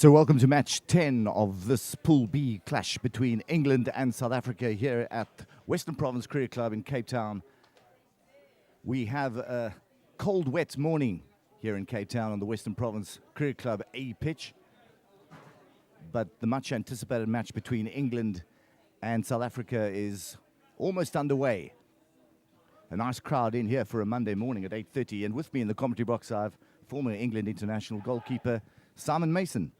So welcome to match 10 of this Pool B clash between England and South Africa here at Western Province Cricket Club in Cape Town. We have a cold, wet morning here in Cape Town on the Western Province Cricket Club A pitch. But the much anticipated match between England and South Africa is almost underway. A nice crowd in here for a Monday morning at 8:30. And with me in the commentary box, I have former England international goalkeeper Simon Mason.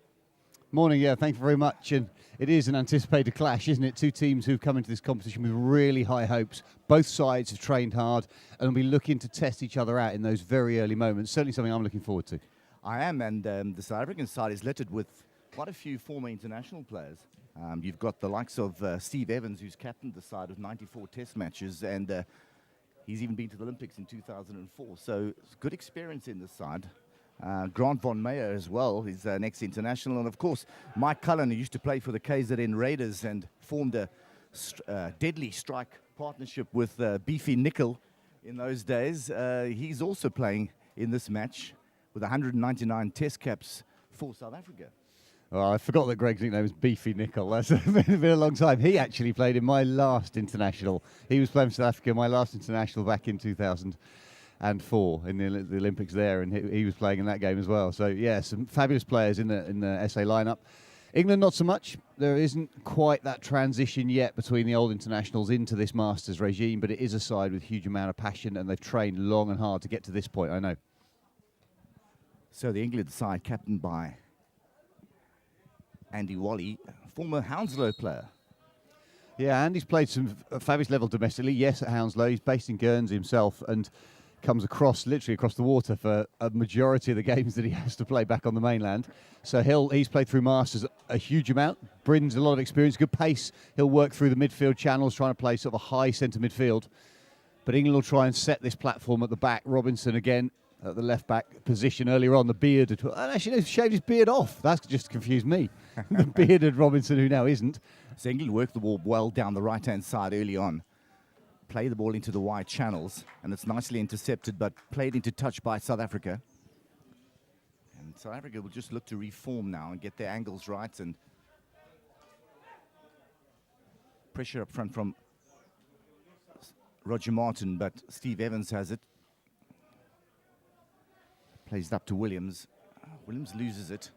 Morning, yeah, thank you very much. And it is an anticipated clash, isn't it? Two teams who've come into this competition with really high hopes. Both sides have trained hard and will be looking to test each other out in those very early moments. Certainly something I'm looking forward to. I am, and the South African side is littered with quite a few former international players. You've got the likes of Steve Evans, who's captained the side with 94 test matches, and he's even been to the Olympics in 2004. So it's good experience in this side. Grant von Meyer as well, he's an ex-international. And of course, Mike Cullen, who used to play for the KZN Raiders and formed a deadly strike partnership with Beefy Nicol in those days. He's also playing in this match with 199 test caps for South Africa. Oh, I forgot that Greg's nickname was Beefy Nicol. That's been a long time. He actually played in my last international. He was playing for South Africa in my last international back in 2004 in the Olympics there, and he was playing in that game as well. So yeah, some fabulous players in the SA lineup. England not so much. There isn't quite that transition yet between the old internationals into this Masters regime, but it is a side with a huge amount of passion, and they've trained long and hard to get to this point, I know. So the England side captained by Andy Wally, former Hounslow player. Yeah, Andy's played some fabulous level domestically. Yes, at Hounslow. He's based in Guernsey himself and comes literally across the water for a majority of the games that he has to play back on the mainland. So he's played through Masters a huge amount, brings a lot of experience, good pace. He'll work through the midfield channels, trying to play sort of a high centre midfield. But England will try and set this platform at the back. Robinson again at the left-back position earlier on. The bearded, and actually he shaved his beard off. That's just confused me. The bearded Robinson, who now isn't. So England worked the ball well down the right-hand side early on. Play the ball into the wide channels, and it's nicely intercepted, but played into touch by South Africa. And South Africa will just look to reform now and get their angles right, and pressure up front from Roger Martin, but Steve Evans has it. Plays it up to Williams. Williams loses it.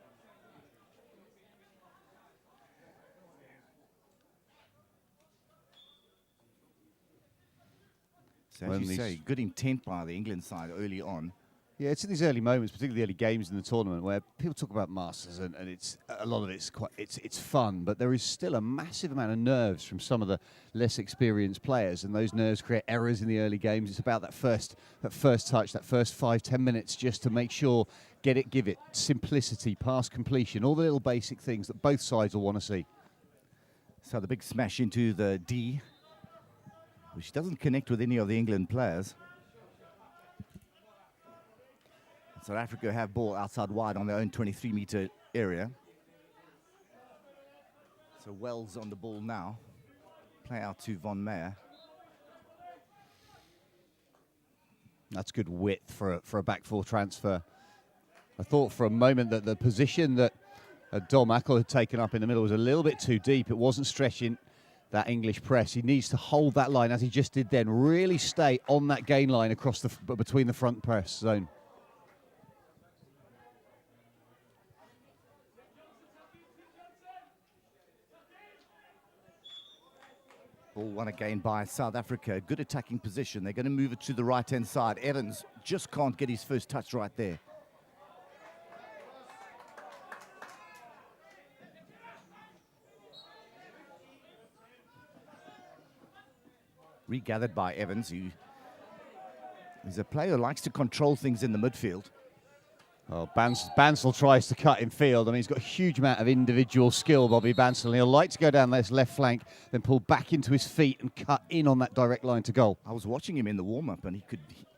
So as you say, good intent by the England side early on. Yeah, it's in these early moments, particularly the early games in the tournament, where people talk about Masters, and it's a lot of it's fun, but there is still a massive amount of nerves from some of the less experienced players, and those nerves create errors in the early games. It's about that first touch, that first 5-10 minutes, just to make sure, get it, give it, simplicity, pass completion, all the little basic things that both sides will want to see. So the big smash into the D, which doesn't connect with any of the England players. South Africa have ball outside wide on their own 23-meter area. So Wells on the ball now. Play out to von Meyer. That's good width for a back four transfer. I thought for a moment that the position that Dom Ackle had taken up in the middle was a little bit too deep. It wasn't stretching that English press. He needs to hold that line as he just did then. Really stay on that gain line across between the front press zone. Ball won again by South Africa. Good attacking position. They're going to move it to the right-hand side. Evans just can't get his first touch right there. Regathered by Evans, who is a player who likes to control things in the midfield. Oh, Bansal tries to cut in field. I mean, he's got a huge amount of individual skill, Bobby Bansal. And he'll like to go down this left flank, then pull back into his feet and cut in on that direct line to goal. I was watching him in the warm-up, and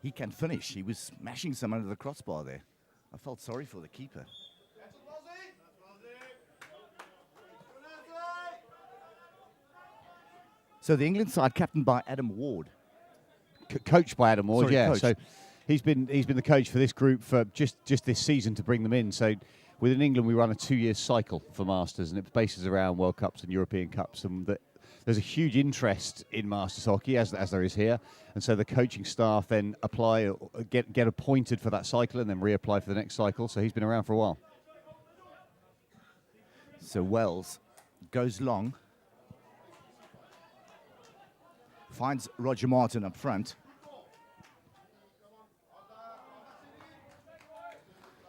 he can finish. He was smashing some under the crossbar there. I felt sorry for the keeper. So the England side captained by Adam Ward. Coached by Adam Ward, Sorry, yeah. coached. So he's been the coach for this group for just this season to bring them in. So within England we run a 2-year cycle for Masters, and it bases around World Cups and European Cups, and there's a huge interest in Masters hockey, as there is here, and so the coaching staff then get appointed for that cycle and then reapply for the next cycle. So he's been around for a while. So Wells goes long, finds Roger Martin up front.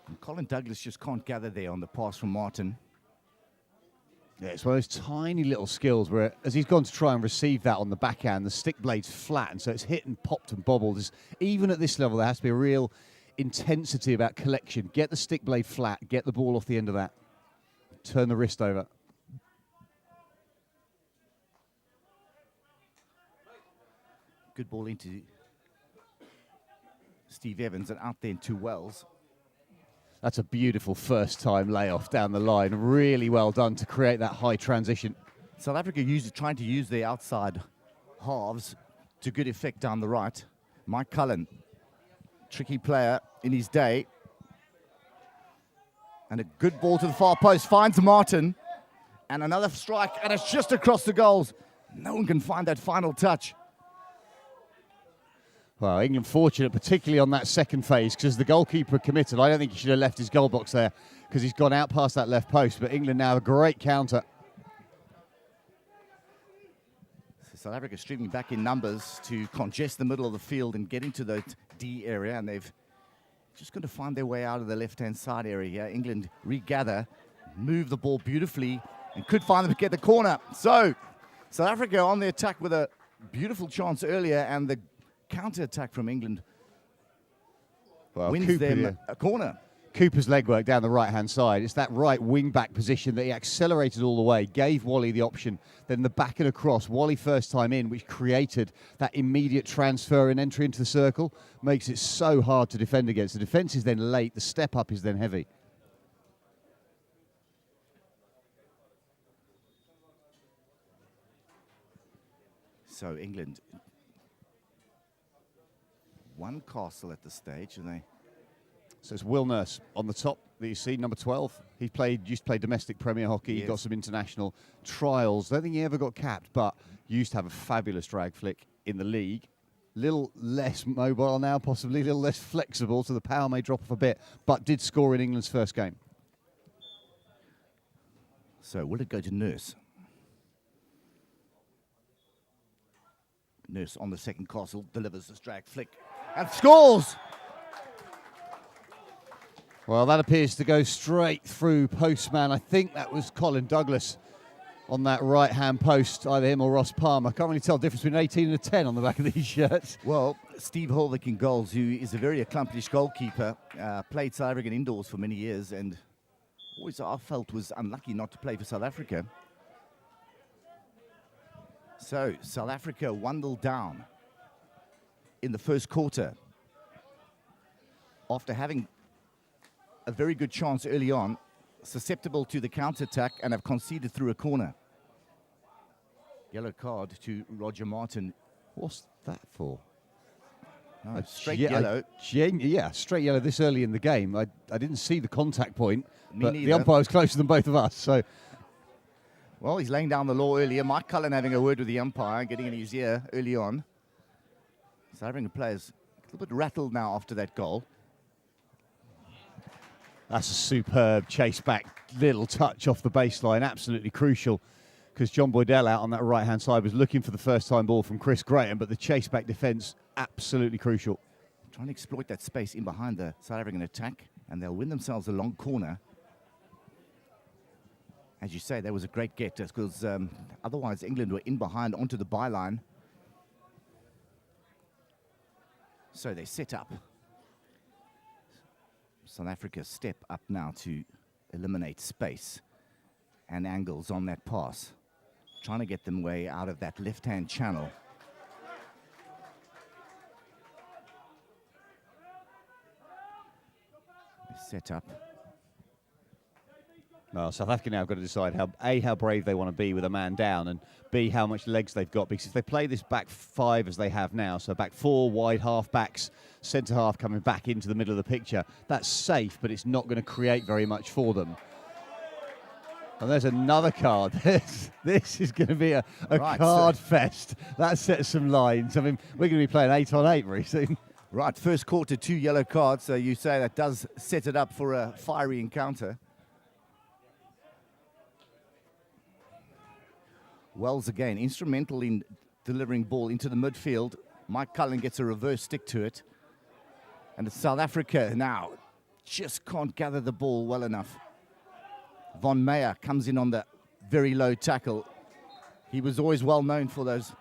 And Colin Douglas just can't gather there on the pass from Martin. Yeah, it's one of those tiny little skills where, as he's gone to try and receive that on the backhand, the stick blade's flat, and so it's hit and popped and bobbled. Even at this level, there has to be a real intensity about collection. Get the stick blade flat, get the ball off the end of that, turn the wrist over. Good ball into Steve Evans and out there into Wells. That's a beautiful first-time layoff down the line. Really well done to create that high transition. South Africa trying to use their outside halves to good effect down the right. Mike Cullen, tricky player in his day. And a good ball to the far post, finds Martin. And another strike, and it's just across the goals. No one can find that final touch. Well, England fortunate, particularly on that second phase, because the goalkeeper committed. I don't think he should have left his goal box there, because he's gone out past that left post. But England now have a great counter. South Africa streaming back in numbers to congest the middle of the field and get into the D area, and they've just going to find their way out of the left-hand side area here. England regather, move the ball beautifully, and could finally get the corner. So South Africa on the attack with a beautiful chance earlier, and the counter-attack from England wins them a corner. Cooper's legwork down the right-hand side. It's that right wing-back position that he accelerated all the way, gave Wally the option, then the back and across. Wally first time in, which created that immediate transfer and entry into the circle, makes it so hard to defend against. The defence is then late, the step-up is then heavy. So England, one castle at the stage, and they... So it's Will Nurse on the top that you see, number 12. He used to play domestic Premier hockey. Yes. He got some international trials. I don't think he ever got capped, but used to have a fabulous drag flick in the league. Little less mobile now, possibly a little less flexible, so the power may drop off a bit, but did score in England's first game. So will it go to Nurse? Nurse on the second castle, delivers this drag flick, and scores! Well, that appears to go straight through postman. I think that was Colin Douglas on that right-hand post, either him or Ross Palmer. I can't really tell the difference between an 18 and a 10 on the back of these shirts. Well, Steve Holwick in goals, who is a very accomplished goalkeeper, played South African indoors for many years, and always I felt was unlucky not to play for South Africa. So, South Africa 1-0 down in the first quarter after having a very good chance early on, susceptible to the counter-attack, and have conceded through a corner. Yellow card to Roger Martin. What's that for? No, straight yellow. Yeah, straight yellow this early in the game. I didn't see the contact point, but neither. the umpire was closer than both of us. So, well, he's laying down the law earlier. Mike Cullen having a word with the umpire, getting in his ear early on. South African players a little bit rattled now after that goal. That's a superb chase back, little touch off the baseline, absolutely crucial, because John Boydell out on that right-hand side was looking for the first-time ball from Chris Graham, but the chase back defence, absolutely crucial. Trying to exploit that space in behind the South African attack, and they'll win themselves a long corner. As you say, that was a great get, because otherwise England were in behind onto the byline. So they set up. South Africa step up now to eliminate space and angles on that pass, trying to get them way out of that left-hand channel. Set up. Well, South Africa now have got to decide how brave they want to be with a man down, and B, how much legs they've got. Because if they play this back five as they have now, so back four, wide half backs, centre half coming back into the middle of the picture, that's safe, but it's not going to create very much for them. And there's another card. This is going to be a card fest. That sets some lines. I mean, we're going to be playing 8 on 8 very soon. Right, first quarter, 2 yellow cards. So you say that does set it up for a fiery encounter. Wells again, instrumental in delivering ball into the midfield. Mike Cullen gets a reverse stick to it. And South Africa now just can't gather the ball well enough. Von Meyer comes in on the very low tackle. He was always well known for those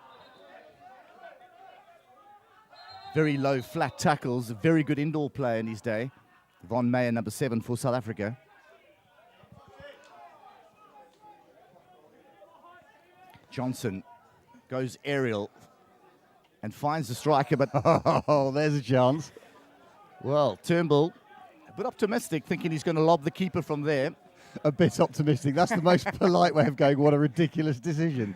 very low, flat tackles. A very good indoor player in his day. Von Meyer, number 7 for South Africa. Johnson goes aerial and finds the striker, but oh, there's a chance. Well, Turnbull, a bit optimistic, thinking he's going to lob the keeper from there. A bit optimistic. That's the most polite way of going, what a ridiculous decision.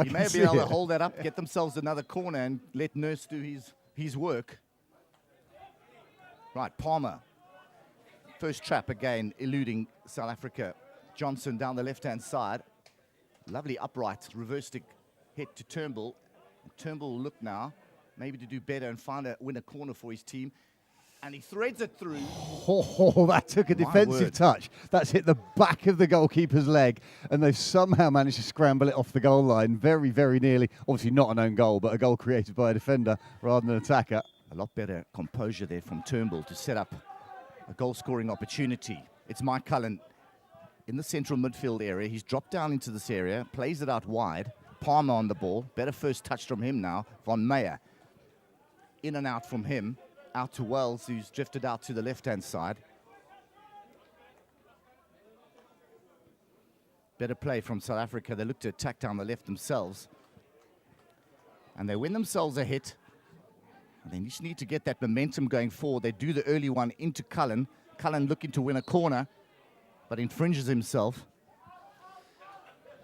He may be able to hold that up, get themselves another corner and let Nurse do his work. Right, Palmer. First trap again, eluding South Africa. Johnson down the left-hand side. Lovely upright, reverse stick hit to Turnbull. Turnbull will look now, maybe to do better and win a corner for his team. And he threads it through. Oh, that took a defensive touch. That's hit the back of the goalkeeper's leg, and they've somehow managed to scramble it off the goal line very, very nearly. Obviously not an own goal, but a goal created by a defender rather than an attacker. A lot better composure there from Turnbull to set up a goal-scoring opportunity. It's Mike Cullen in the central midfield area. He's dropped down into this area, plays it out wide. Palmer on the ball. Better first touch from him now. Von Meyer. In and out from him. Out to Wells, who's drifted out to the left-hand side. Better play from South Africa. They look to attack down the left themselves. And they win themselves a hit. And they just need to get that momentum going forward. They do the early one into Cullen. Cullen looking to win a corner, but infringes himself.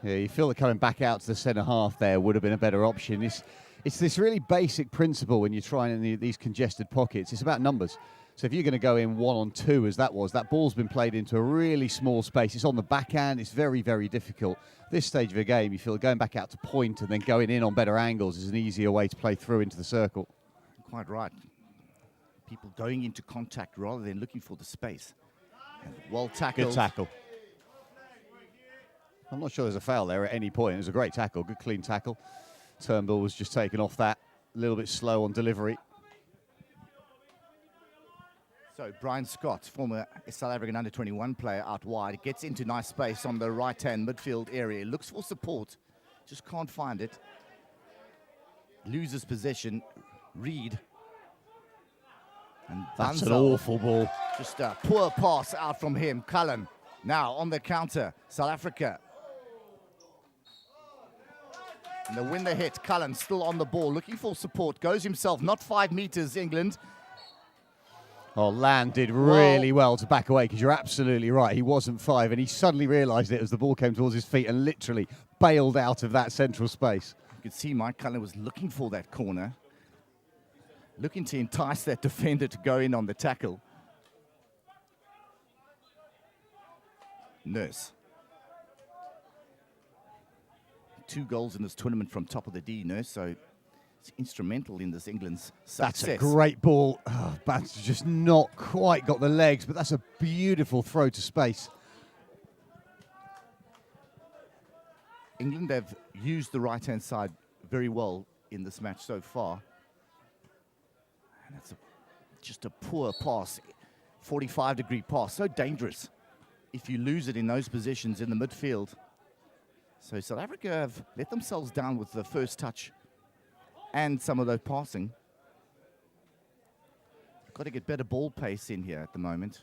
Yeah, you feel that coming back out to the centre half there would have been a better option. It's this really basic principle when you're trying in these congested pockets. It's about numbers. So if you're going to go in 1-on-2, as that was, that ball's been played into a really small space. It's on the backhand. It's very, very difficult. This stage of a game, you feel going back out to point and then going in on better angles is an easier way to play through into the circle. Quite right. People going into contact rather than looking for the space. And well tackled. Good tackle. I'm not sure there's a foul there at any point. It was a great tackle, good clean tackle. Turnbull was just taken off that, a little bit slow on delivery. So Brian Scott, former South African under-21 player out wide, gets into nice space on the right-hand midfield area, looks for support, just can't find it. Loses possession, Reed. And that's an awful ball. Just a poor pass out from him. Cullen now on the counter, South Africa. And they win the hit. Cullen still on the ball, looking for support. Goes himself, not 5 meters, England. Oh, Land did really well to back away, because you're absolutely right. He wasn't 5, and he suddenly realised it as the ball came towards his feet and literally bailed out of that central space. You could see Mike Cullen was looking for that corner, looking to entice that defender to go in on the tackle. Nurse. 2 goals in this tournament from top of the D, Nurse, so it's instrumental in this England's success. That's a great ball. Oh, Bant's just not quite got the legs, but that's a beautiful throw to space. England have used the right-hand side very well in this match so far. And that's just a poor pass, 45-degree pass, so dangerous if you lose it in those positions in the midfield. So South Africa have let themselves down with the first touch and some of those passing. Got to get better ball pace in here at the moment.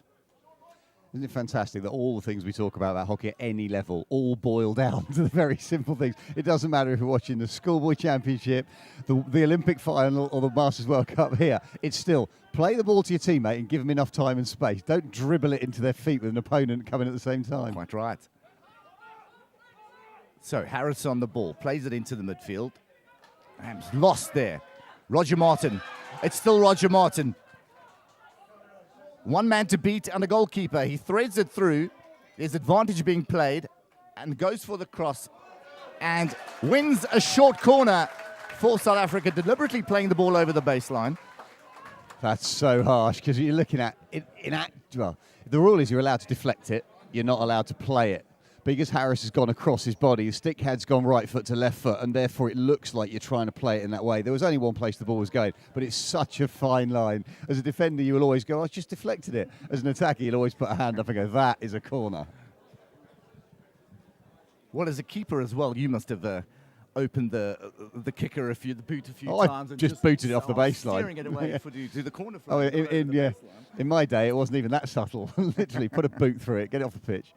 Isn't it fantastic that all the things we talk about hockey at any level all boil down to the very simple things? It doesn't matter if you're watching the Schoolboy Championship, the Olympic final, or the Masters World Cup here. It's still play the ball to your teammate and give them enough time and space. Don't dribble it into their feet with an opponent coming at the same time. Quite right. So Harris on the ball, plays it into the midfield. And lost there. Roger Martin. It's still Roger Martin. One man to beat and a goalkeeper. He threads it through. There's advantage being played and goes for the cross and wins a short corner for South Africa, deliberately playing the ball over the baseline. That's so harsh because you're looking at it. Well, the rule is you're allowed to deflect it. You're not allowed to play it. Because Harris has gone across his body, the stick head's gone right foot to left foot, and therefore it looks like you're trying to play it in that way. There was only one place the ball was going, but it's such a fine line. As a defender, you will always go, I just deflected it. As an attacker, you'll always put a hand up and go, that is a corner. Well, as a keeper as well, you must have opened the kicker the boot a few times. I and just booted it off the baseline. Steering it away to the corner flag. Oh, in my day, it wasn't even that subtle. Literally, put a boot through it, get it off the pitch.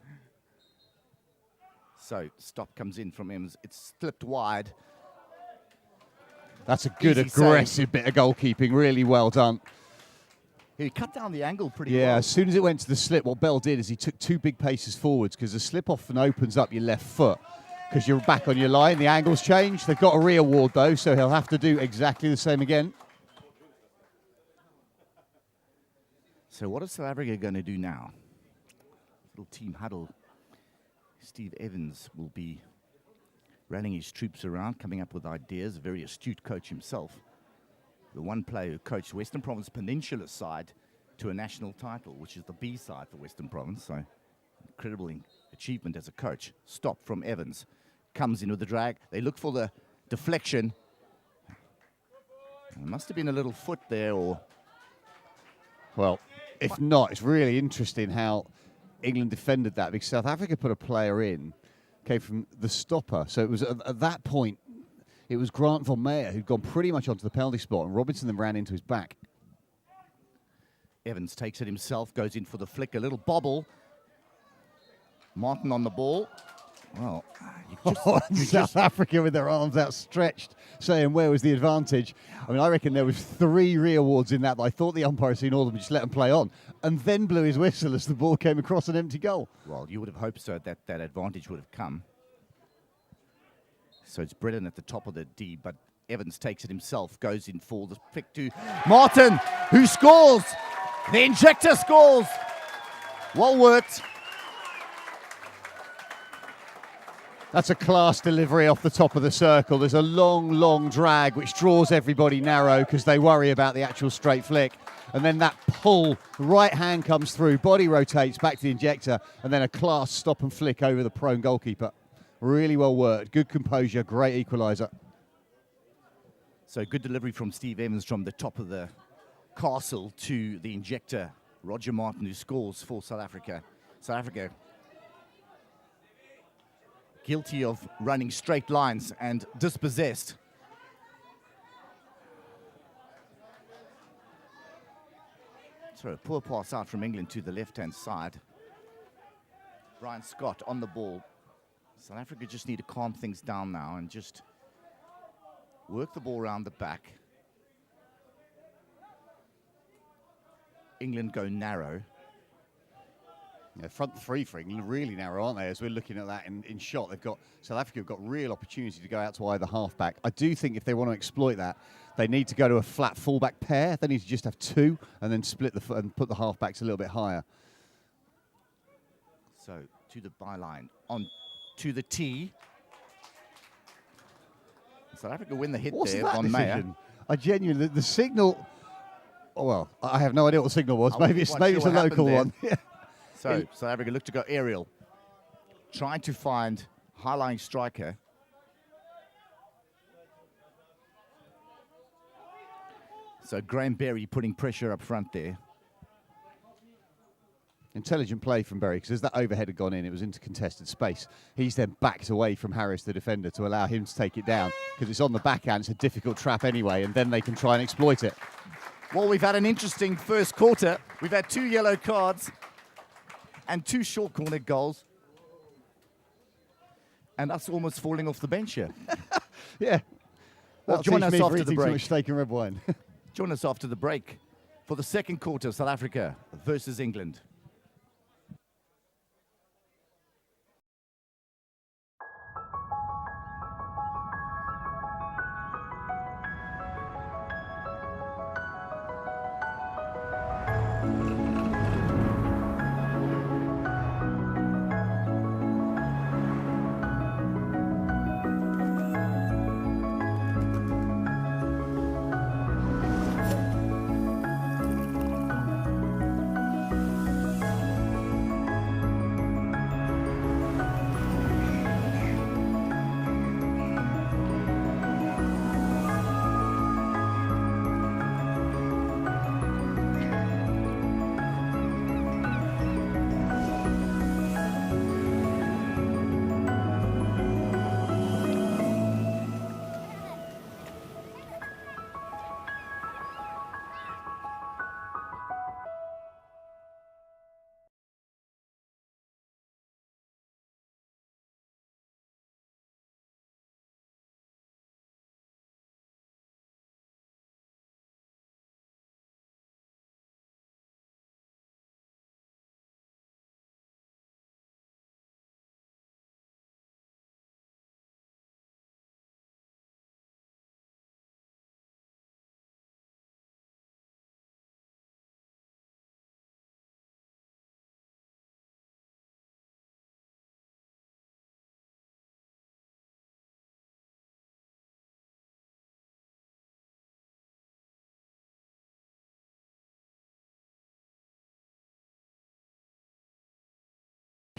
So, stop comes in from Ems. It's slipped wide. That's a good, Easy aggressive save. bit of goalkeeping. Really well done. He cut down the angle pretty well. Yeah, as soon as it went to the slip, what Bell did is he took 2 big paces forwards because the slip often opens up your left foot because you're back on your line. The angle's changed. They've got a re-award, though, so he'll have to do exactly the same again. So what is South Africa going to do now? Little team huddle. Steve Evans will be rallying his troops around, coming up with ideas, a very astute coach himself. The one player who coached Western Province Peninsula side to a national title, which is the B side for Western Province. So incredible achievement as a coach. Stop from Evans. Comes in with the drag. They look for the deflection. There must have been a little foot there or... Well, if not, it's really interesting how England defended that because South Africa put a player in, came from the stopper. So it was at that point, it was Grant von Meyer who'd gone pretty much onto the penalty spot and Robinson then ran into his back. Evans takes it himself, goes in for the flick, a little bobble. Martin on the ball. Well, South Africa with their arms outstretched, saying where was the advantage. I mean, I reckon there was 3 re-awards in that, but I thought the umpire had seen all of them, just let them play on, and then blew his whistle as the ball came across an empty goal. Well, you would have hoped so that that advantage would have come. So it's Britton at the top of the D, but Evans takes it himself, goes in for the flick to Martin, who scores. The injector scores. Well worked. That's a class delivery off the top of the circle. There's a long, long drag which draws everybody narrow because they worry about the actual straight flick. And then that pull, right hand comes through, body rotates back to the injector, and then a class stop and flick over the prone goalkeeper. Really well worked. Good composure, great equaliser. So good delivery from Steve Evans from the top of the castle to the injector, Roger Martin, who scores for South Africa. South Africa guilty of running straight lines and dispossessed. So a poor pass out from England to the left-hand side. Brian Scott on the ball. South Africa just need to calm things down now and just work the ball around the back. England go narrow. Yeah, front 3 for England really narrow, aren't they? As we're looking at that in shot, they've got South Africa have got real opportunity to go out to either halfback. I do think if they want to exploit that, they need to go to a flat fullback pair. They need to just have 2 and then split the and put the halfbacks a little bit higher. So to the byline, on to the tee. South Africa win the hit there on Meyer. I genuinely the signal. Oh well, I have no idea what the signal was. Maybe it's a local one. So South Africa look to go aerial, trying to find high-lying striker. So Graham Berry putting pressure up front there. Intelligent play from Berry, because as that overhead had gone in, it was into contested space. He's then backed away from Harris, the defender, to allow him to take it down, because it's on the backhand. It's a difficult trap anyway, and then they can try and exploit it. Well, we've had an interesting first quarter. We've had 2 yellow cards and 2 short corner goals. And us almost falling off the bench here. Yeah. Well, join us after the break. Too much steak and red wine. Join us after the break for the second quarter of South Africa versus England.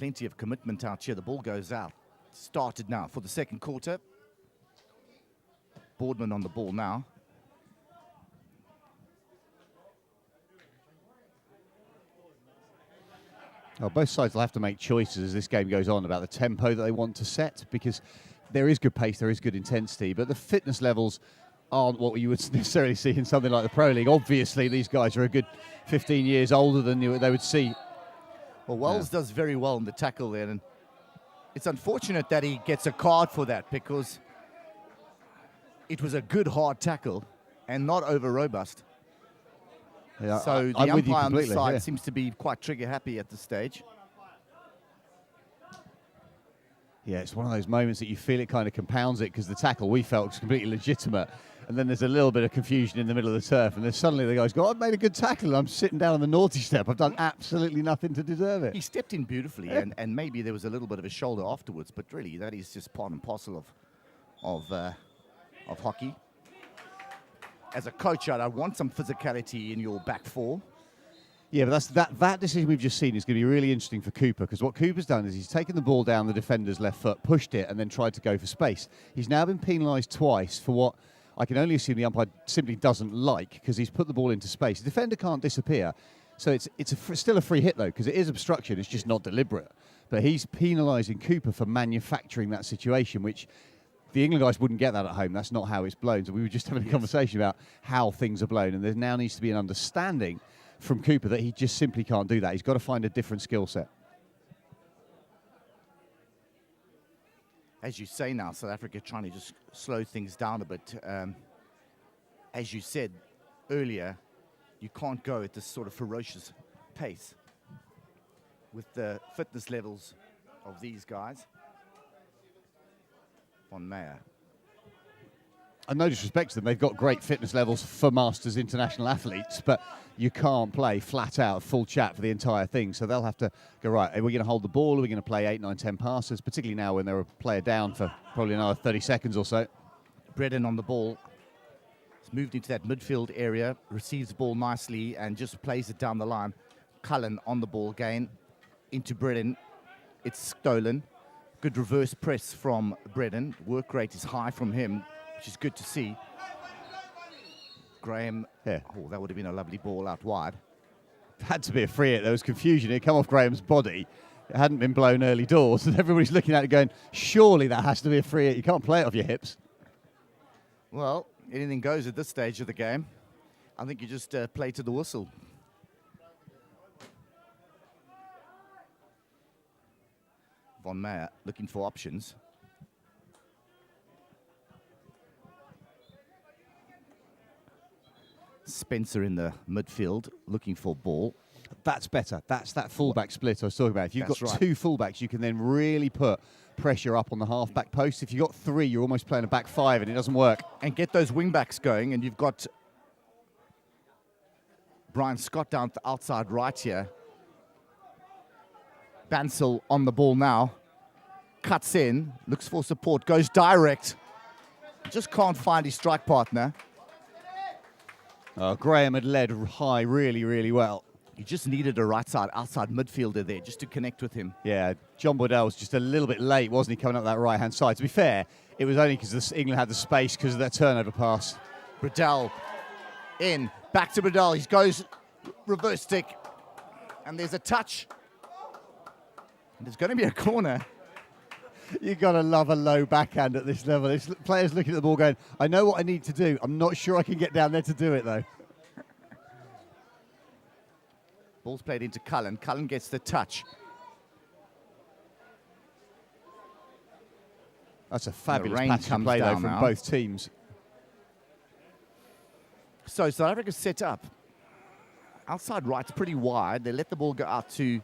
plenty of commitment out here. The ball goes out. Started now for the second quarter. Boardman on the ball now. Well, both sides will have to make choices as this game goes on about the tempo that they want to set, because there is good pace, there is good intensity, but the fitness levels aren't what you would necessarily see in something like the Pro League. Obviously, these guys are a good 15 years older than they would see. Well, Wells does very well in the tackle there, and it's unfortunate that he gets a card for that, because it was a good hard tackle and not over robust. Yeah, so the umpire on the side seems to be quite trigger happy at this stage. Yeah, it's one of those moments that you feel it kind of compounds it, because the tackle we felt was completely legitimate, and then there's a little bit of confusion in the middle of the turf, and then suddenly the guy's go, I've made a good tackle, and I'm sitting down on the naughty step. I've done absolutely nothing to deserve it. He stepped in beautifully, and maybe there was a little bit of a shoulder afterwards, but really that is just part and parcel of hockey. As a coach, I want some physicality in your back four. Yeah, but that decision we've just seen is going to be really interesting for Cooper, because what Cooper's done is he's taken the ball down the defender's left foot, pushed it, and then tried to go for space. He's now been penalised twice for what I can only assume the umpire simply doesn't like, because he's put the ball into space. The defender can't disappear, so it's still a free hit, though, because it is obstruction. It's just not deliberate. But he's penalising Cooper for manufacturing that situation, which the England guys wouldn't get that at home. That's not how it's blown. So we were just having a conversation about how things are blown, and there now needs to be an understanding from Cooper that he just simply can't do that. He's got to find a different skill set. As you say now, South Africa trying to just slow things down a bit. As you said earlier, you can't go at this sort of ferocious pace with the fitness levels of these guys. Von Meyer. And no disrespect to them, they've got great fitness levels for Masters international athletes, but you can't play flat out, full chat for the entire thing. So they'll have to go, right, are we going to hold the ball? Are we going to play 8, 9, 10 passes, particularly now when they're a player down for probably another 30 seconds or so? Bredin on the ball. He's moved into that midfield area, receives the ball nicely and just plays it down the line. Cullen on the ball again, into Bredin. It's stolen. Good reverse press from Bredin. Work rate is high from him, which is good to see. Graham, oh, that would have been a lovely ball out wide. Had to be a free hit. There was confusion. It come off Graham's body. It hadn't been blown early doors, and everybody's looking at it going, surely that has to be a free hit. You can't play it off your hips. Well, anything goes at this stage of the game. I think you just play to the whistle. Von Meyer looking for options. Spencer in the midfield looking for ball. That's better. That's that fullback split I was talking about. If you've got right. two fullbacks, you can then really put pressure up on the half-back post. If you've got three, you're almost playing a back five, and it doesn't work. And get those wing-backs going, and you've got Brian Scott down the outside right here. Bansal on the ball now. Cuts in, looks for support, goes direct. Just can't find his strike partner. Graham had led high really, really well. He just needed a right side, outside midfielder there just to connect with him. Yeah, John Boydell was just a little bit late, wasn't he, coming up that right-hand side? To be fair, it was only because England had the space because of that turnover pass. Bredell in, back to Bredell. He goes reverse stick, and there's a touch. And there's going to be a corner. You've got to love a low backhand at this level. It's players looking at the ball going, I know what I need to do. I'm not sure I can get down there to do it, though. Ball's played into Cullen. Cullen gets the touch. That's a fabulous pattern of play, though, from both teams. So South Africa's set up. Outside right's pretty wide. They let the ball go out to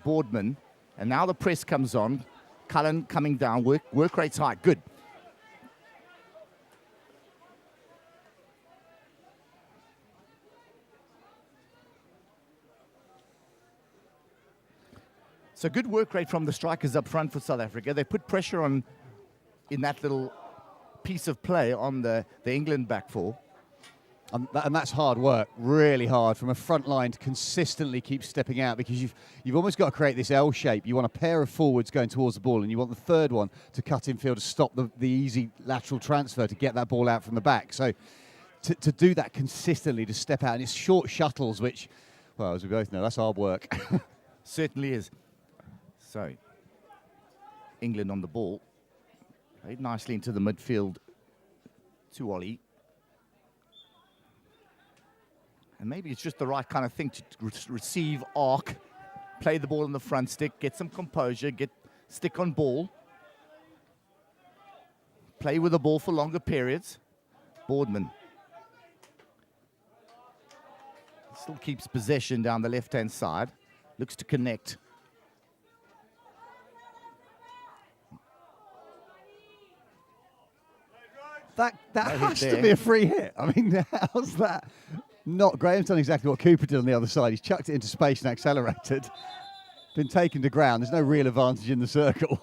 Boardman. And now the press comes on. Cullen coming down. Work rate's high. Good. So good work rate from the strikers up front for South Africa. They put pressure on in that little piece of play on the England back four. And that's hard work, really hard, from a front line to consistently keep stepping out, because you've almost got to create this L shape. You want a pair of forwards going towards the ball, and you want the third one to cut infield to stop the easy lateral transfer to get that ball out from the back. So to do that consistently, to step out, and it's short shuttles, which, well, as we both know, that's hard work. Certainly is. So, England on the ball. Played nicely into the midfield to Ollie. And maybe it's just the right kind of thing to receive, arc, play the ball in the front stick, get some composure, stick on ball. Play with the ball for longer periods. Boardman still keeps possession down the left-hand side. Looks to connect. That has to be a free hit. I mean, how's that? Not Graham's done exactly what Cooper did on the other side. He's chucked it into space and accelerated. Been taken to ground. There's no real advantage in the circle.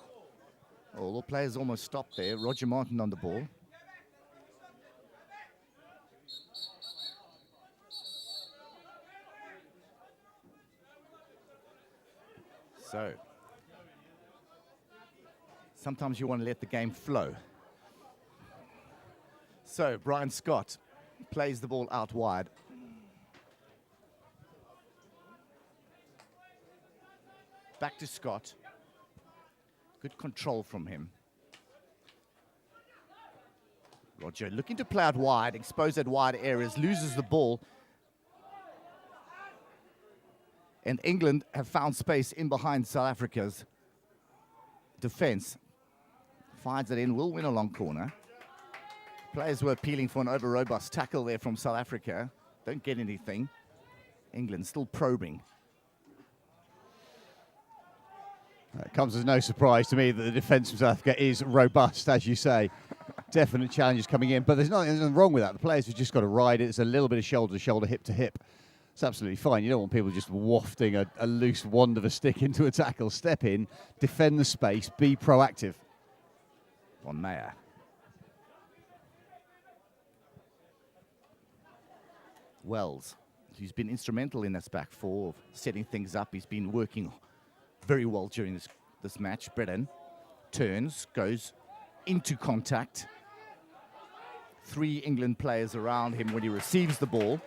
All the players almost stopped there. Roger Martin on the ball. So, sometimes you want to let the game flow. So, Brian Scott plays the ball out wide. Back to Scott. Good control from him. Roger looking to play out wide, expose at wide areas, loses the ball. And England have found space in behind South Africa's defense. Finds it in, will win a long corner. Players were appealing for an over-robust tackle there from South Africa. Don't get anything. England still probing. It comes as no surprise to me that the defence from South Africa is robust, as you say. Definite challenges coming in, but there's nothing wrong with that. The players have just got to ride it. It's a little bit of shoulder to shoulder, hip to hip. It's absolutely fine. You don't want people just wafting a loose wand of a stick into a tackle. Step in, defend the space, be proactive. Von Meyer. Wells, who's been instrumental in this back four, setting things up. He's been working very well during this match. Bredin turns, goes into contact. 3 England players around him when he receives the ball.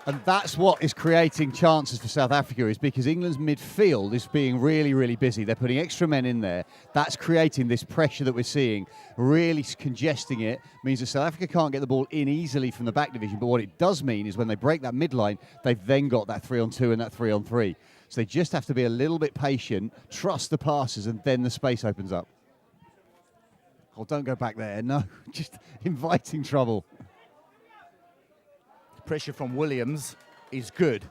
And that's what is creating chances for South Africa, is because England's midfield is being really, really busy. They're putting extra men in there. That's creating this pressure that we're seeing, really congesting it. Means that South Africa can't get the ball in easily from the back division. But what it does mean is when they break that midline, they've then got that 3-on-2 and that 3-on-3. So they just have to be a little bit patient, trust the passes, and then the space opens up. Oh, don't go back there. No, just inviting trouble. Pressure from Williams is good.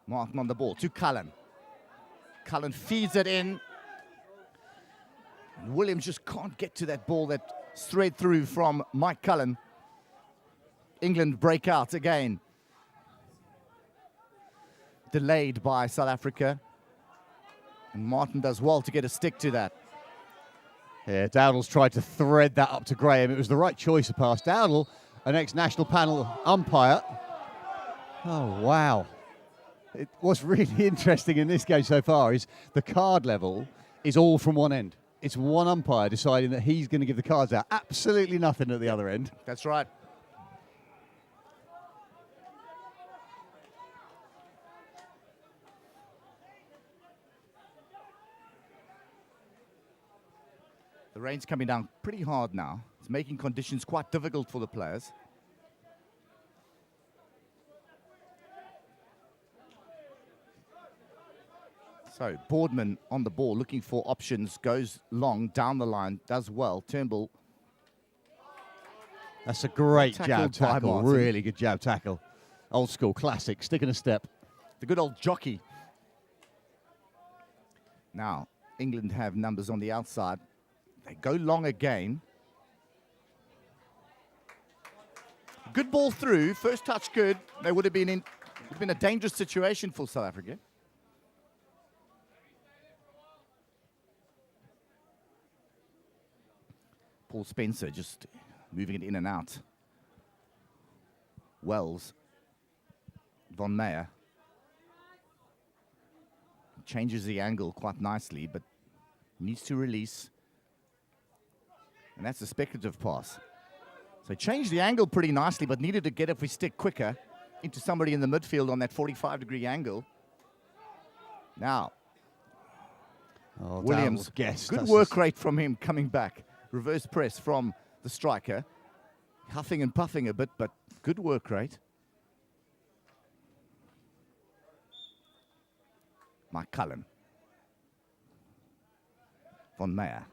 Martin on the ball to Cullen. Cullen feeds it in. And Williams just can't get to that ball that straight through from Mike Cullen. England break out again. Delayed by South Africa. And Martin does well to get a stick to that. Yeah, Dowdall's tried to thread that up to Graham. It was the right choice of pass. Dowdall, an ex-national panel umpire. Oh, wow. What's really interesting in this game so far is the card level is all from one end. It's one umpire deciding that he's going to give the cards out. Absolutely nothing at the other end. That's right. The rain's coming down pretty hard now. It's making conditions quite difficult for the players. So Boardman on the ball, looking for options, goes long, down the line, does well. Turnbull. That's a great jab tackle, really good jab tackle. Old school, classic, stick in a step. The good old jockey. Now, England have numbers on the outside. They go long again. Good ball through, first touch good. They would have been in a dangerous situation for South Africa. Paul Spencer just moving it in and out. Wells. Von Meyer. Changes the angle quite nicely, but needs to release. And that's a speculative pass. So he changed the angle pretty nicely, but needed to get off his stick quicker into somebody in the midfield on that 45-degree angle. Now, Williams, good work rate from him coming back. Reverse press from the striker. Huffing and puffing a bit, but good work rate. Mike Cullen. Von Meyer.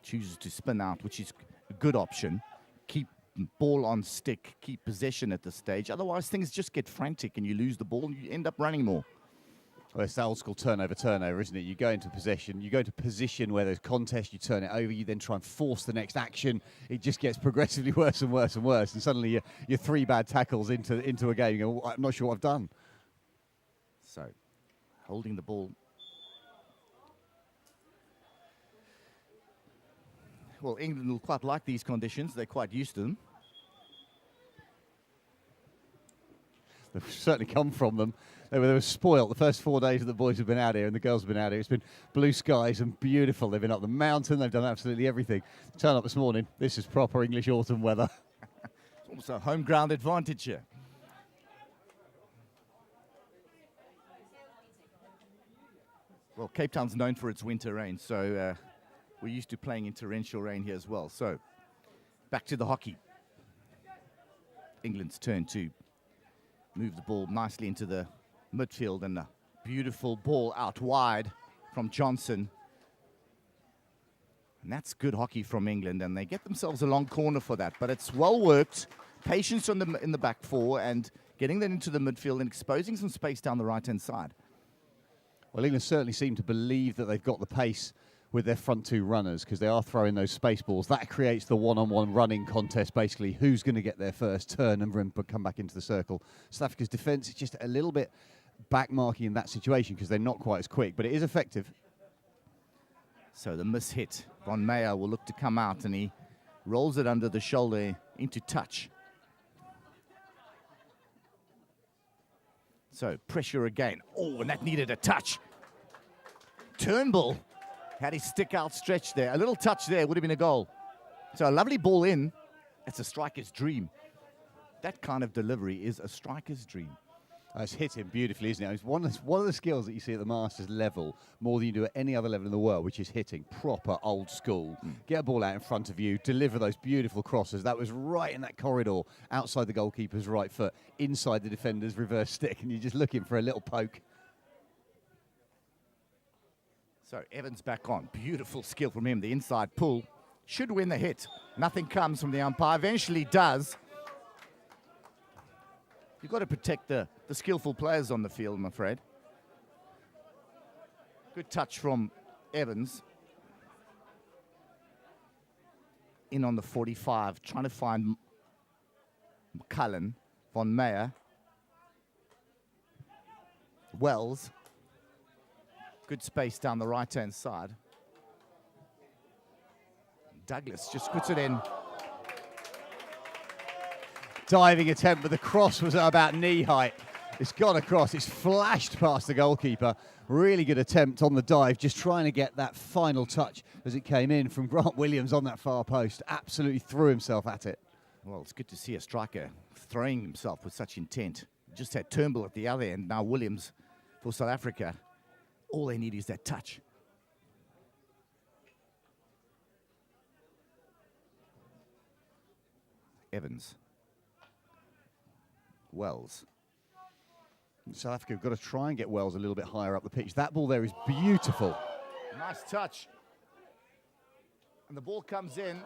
Chooses to spin out, which is a good option. Keep ball on stick, keep possession at this stage. Otherwise, things just get frantic and you lose the ball and you end up running more. Well, it's that old school turnover, isn't it? You go into possession, you go into position where there's contest, you turn it over, you then try and force the next action. It just gets progressively worse and worse and worse. And suddenly you're 3 bad tackles into a game. You go, I'm not sure what I've done. So, holding the ball. Well, England will quite like these conditions. They're quite used to them. They've certainly come from them. They were spoilt the first 4 days that the boys have been out here and the girls have been out here. It's been blue skies and beautiful. They've been up the mountain. They've done absolutely everything. Turn up this morning. This is proper English autumn weather. It's almost a home ground advantage here. Well, Cape Town's known for its winter rain, so we're used to playing in torrential rain here as well. So, back to the hockey. England's turn to move the ball nicely into the midfield, and a beautiful ball out wide from Johnson. And that's good hockey from England, and they get themselves a long corner for that. But it's well worked, patience in the back four, and getting them into the midfield and exposing some space down the right-hand side. Well, England certainly seem to believe that they've got the pace with their front 2 runners, because they are throwing those space balls. That creates the one-on-one running contest, basically. Who's going to get there first, turn and come back into the circle. South Africa's defence is just a little bit back-marking in that situation because they're not quite as quick, but it is effective. So the miss hit. Von Meyer will look to come out, and he rolls it under the shoulder into touch. So pressure again. Oh, and that needed a touch. Turnbull had his stick outstretched there. A little touch there would have been a goal. So a lovely ball in. It's a striker's dream. That kind of delivery is a striker's dream. It's hit him beautifully, isn't it? It's one of the skills that you see at the Masters level more than you do at any other level in the world, which is hitting proper old school. Get a ball out in front of you, deliver those beautiful crosses. That was right in that corridor, outside the goalkeeper's right foot, inside the defender's reverse stick, and you're just looking for a little poke. So Evans back on. Beautiful skill from him. The inside pull should win the hit. Nothing comes from the umpire. Eventually does. You've got to protect the skillful players on the field, I'm afraid. Good touch from Evans. In on the 45, trying to find Cullen. Von Meyer. Wells. Good space down the right-hand side. Douglas just puts it in. Diving attempt, but the cross was about knee height. It's gone across. It's flashed past the goalkeeper. Really good attempt on the dive, just trying to get that final touch as it came in from Grant Williams on that far post. Absolutely threw himself at it. Well, it's good to see a striker throwing himself with such intent. Just had Turnbull at the other end. Now Williams for South Africa. All they need is that touch. Evans. Wells. South Africa have got to try and get Wells a little bit higher up the pitch. That ball there is beautiful. Nice touch. And the ball comes in.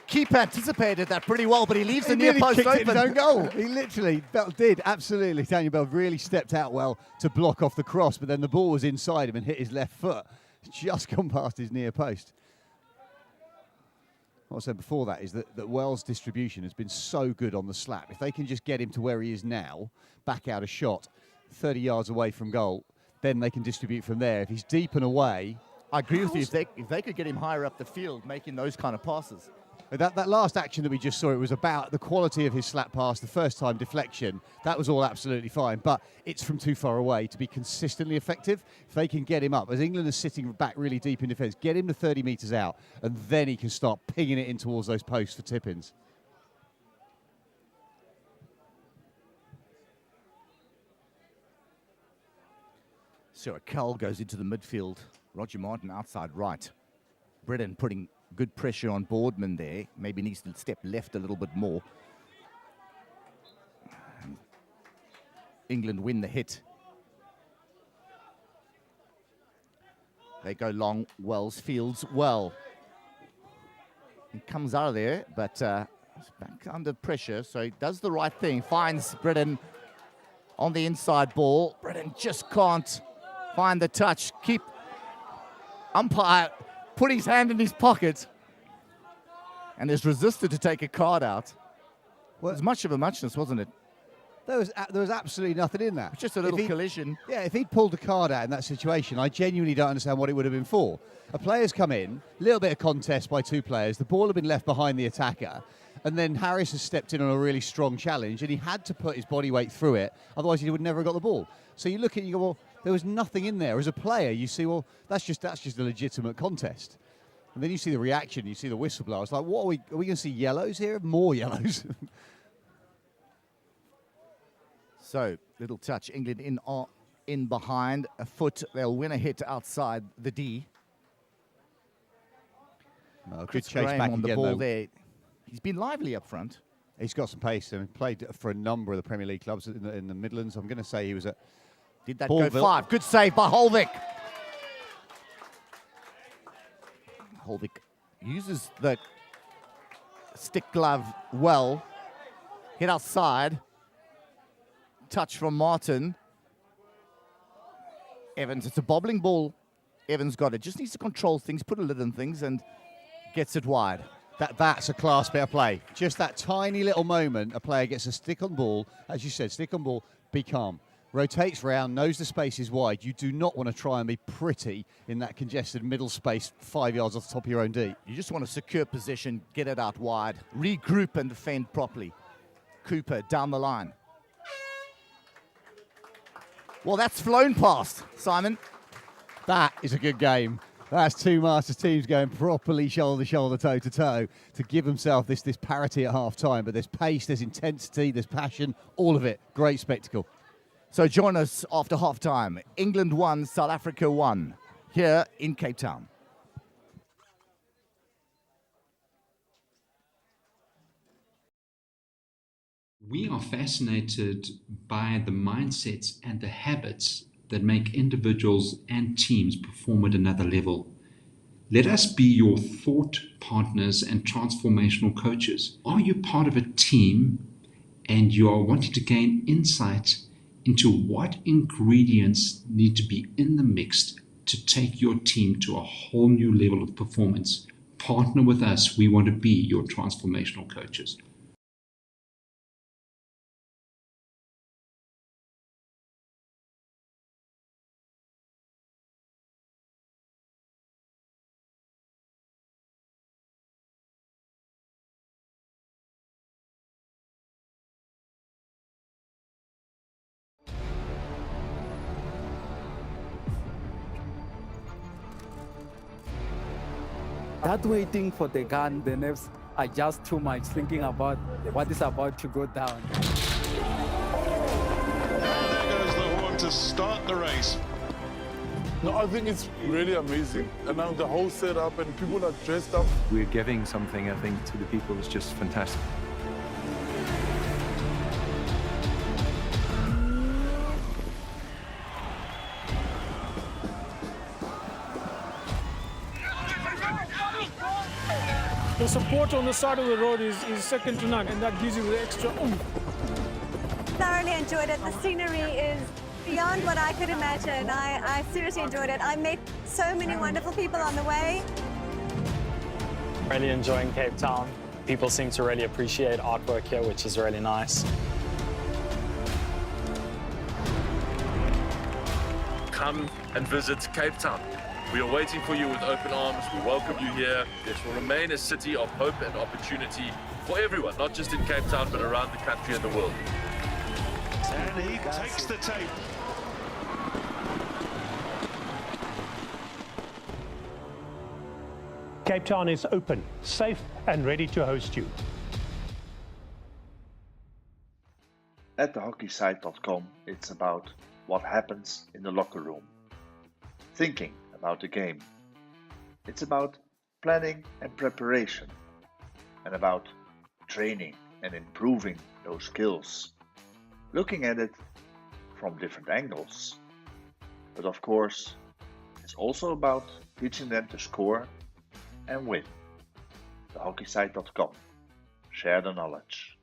Keeper anticipated that pretty well, but he leaves the near post open. His own goal. He literally did, absolutely. Daniel Bell really stepped out well to block off the cross, but then the ball was inside him and hit his left foot. Just gone past his near post. What I said before that is that Wells' distribution has been so good on the slap. If they can just get him to where he is now, back out a shot, 30 yards away from goal, then they can distribute from there. If he's deep and away... I agree with you. If they could get him higher up the field, making those kind of passes. That last action that we just saw, it was about the quality of his slap pass, the first time deflection. That was all absolutely fine, but it's from too far away to be consistently effective. If they can get him up, as England is sitting back really deep in defence, get him to 30 metres out, and then he can start pinging it in towards those posts for tip-ins. So Cal goes into the midfield. Roger Martin outside right. Bredin putting good pressure on Boardman there. Maybe needs to step left a little bit more. And England win the hit. They go long. Wells fields well. He comes out of there, but he's back under pressure, so he does the right thing. Finds Bredin on the inside ball. Bredin just can't find the touch. Keep umpire put his hand in his pocket and has resisted to take a card out. Well, it was much of a muchness, wasn't it? There was absolutely nothing in that. Just a little collision. Yeah, if he'd pulled the card out in that situation, I genuinely don't understand what it would have been for. A player's come in, a little bit of contest by two players, the ball had been left behind the attacker, and then Harris has stepped in on a really strong challenge, and he had to put his body weight through it, otherwise he would never have got the ball. So you look at it, you go, well, there was nothing in there. As a player, you see, well, that's just a legitimate contest. And then you see the reaction, you see the whistleblower. It's like, what are we going to see yellows here? More yellows. So, little touch. England in behind. A foot. They'll win a hit outside the D. Good Chris chase Graham back on the again, ball though. there. He's been lively up front. He's got some pace and played for a number of the Premier League clubs in the Midlands. I'm going to say he was at Did that Ballville. go 5? Good save by Holvik. Holvik uses the stick glove well. Hit outside. Touch from Martin. Evans, it's a bobbling ball. Evans got it. Just needs to control things, put a lid on things, and gets it wide. That's a class bit of play. Just that tiny little moment, a player gets a stick on ball. As you said, stick on ball, be calm. Rotates round, knows the space is wide. You do not want to try and be pretty in that congested middle space 5 yards off the top of your own D. You just want to secure position, get it out wide, regroup and defend properly. Cooper down the line. Well, that's flown past, Simon. That is a good game. That's two Masters teams going properly shoulder, shoulder, toe to toe to give themselves this parity at half time. But there's pace, there's intensity, there's passion, all of it. Great spectacle. So join us after half time. England 1, South Africa 1, here in Cape Town. We are fascinated by the mindsets and the habits that make individuals and teams perform at another level. Let us be your thought partners and transformational coaches. Are you part of a team and you are wanting to gain insight into what ingredients need to be in the mix to take your team to a whole new level of performance? Partner with us. We want to be your transformational coaches. That waiting for the gun, the nerves are just too much, thinking about what is about to go down. There goes the horn to start the race. No, I think it's really amazing. And now the whole setup and people are dressed up. We're giving something, I think, to the people is just fantastic. The support on the side of the road is second to none, and that gives you the extra oomph. Thoroughly enjoyed it. The scenery is beyond what I could imagine. I seriously enjoyed it. I met so many wonderful people on the way. Really enjoying Cape Town. People seem to really appreciate artwork here, which is really nice. Come and visit Cape Town. We are waiting for you with open arms. We welcome you here. This will remain a city of hope and opportunity for everyone, not just in Cape Town, but around the country and the world. And he takes the tape. Cape Town is open, safe and ready to host you. At thehockeysite.com, it's about what happens in the locker room. Thinking about the game. It's about planning and preparation. And about training and improving those skills. Looking at it from different angles. But of course, it's also about teaching them to score and win. Thehockeysite.com. Share the knowledge.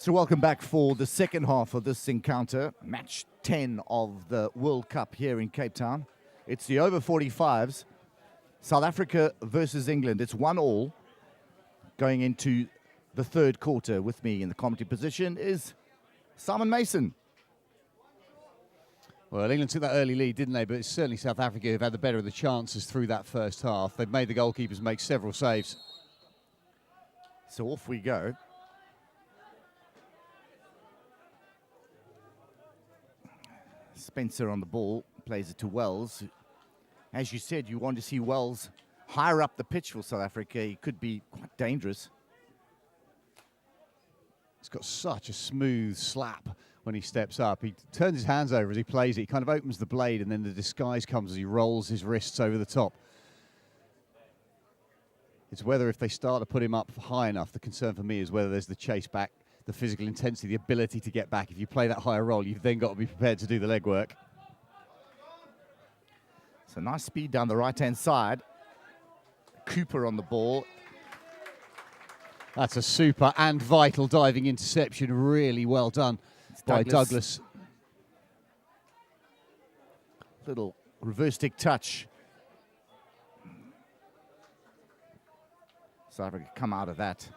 So welcome back for the second half of this encounter, match 10 of the World Cup here in Cape Town. It's the over 45s, South Africa versus England. It's 1-1 going into the third quarter. With me in the commentary position is Simon Mason. Well, England took that early lead, didn't they? But it's certainly South Africa who've had the better of the chances through that first half. They've made the goalkeepers make several saves. So off we go. Spencer on the ball, plays it to Wells. As you said, you want to see Wells higher up the pitch for South Africa. He could be quite dangerous. He's got such a smooth slap when he steps up. He turns his hands over as he plays it. He kind of opens the blade and then the disguise comes as he rolls his wrists over the top. It's whether if they start to put him up high enough, the concern for me is whether there's the chase back, the physical intensity, the ability to get back. If you play that higher roll, you've then got to be prepared to do the legwork. So nice speed down the right-hand side. Cooper on the ball. That's a super and vital diving interception. Really well done by Douglas. Little reverse stick touch. South Africa come out of that.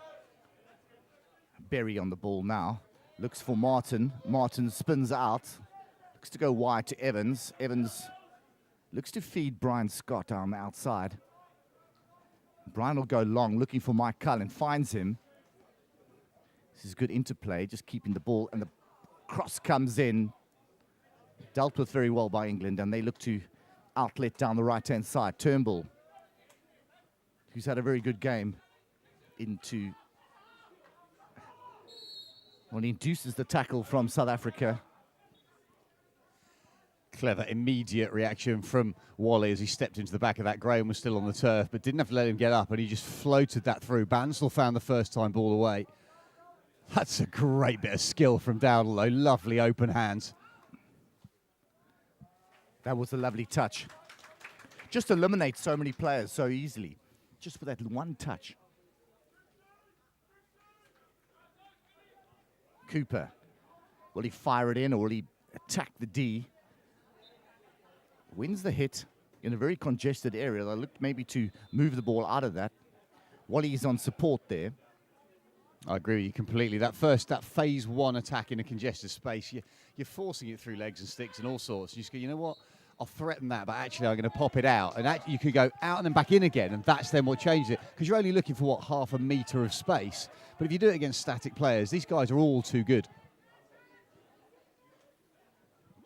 Berry on the ball now. Looks for Martin. Martin spins out. Looks to go wide to Evans. Evans looks to feed Brian Scott on the outside. Brian will go long, looking for Mike Cullen. Finds him. This is good interplay, just keeping the ball. And the cross comes in. Dealt with very well by England, and they look to outlet down the right-hand side. Turnbull, who's had a very good game, into... Well, he induces the tackle from South Africa. Clever, immediate reaction from Wally as he stepped into the back of that. Graham was still on the turf, but didn't have to let him get up, and he just floated that through. Bansal found the first-time ball away. That's a great bit of skill from Dowdle, though. Lovely open hands. That was a lovely touch. Just eliminates so many players so easily, just with that one touch. Cooper, will he fire it in or will he attack the D? Wins the hit in a very congested area. They looked maybe to move the ball out of that. Wally's on support there. I agree with you completely. That phase one attack in a congested space, you're forcing it through legs and sticks and all sorts. You just go, you know what? I'll threaten that, but actually I'm going to pop it out. And you could go out and then back in again, and that's then what changes it. Because you're only looking for, what, half a metre of space. But if you do it against static players, these guys are all too good.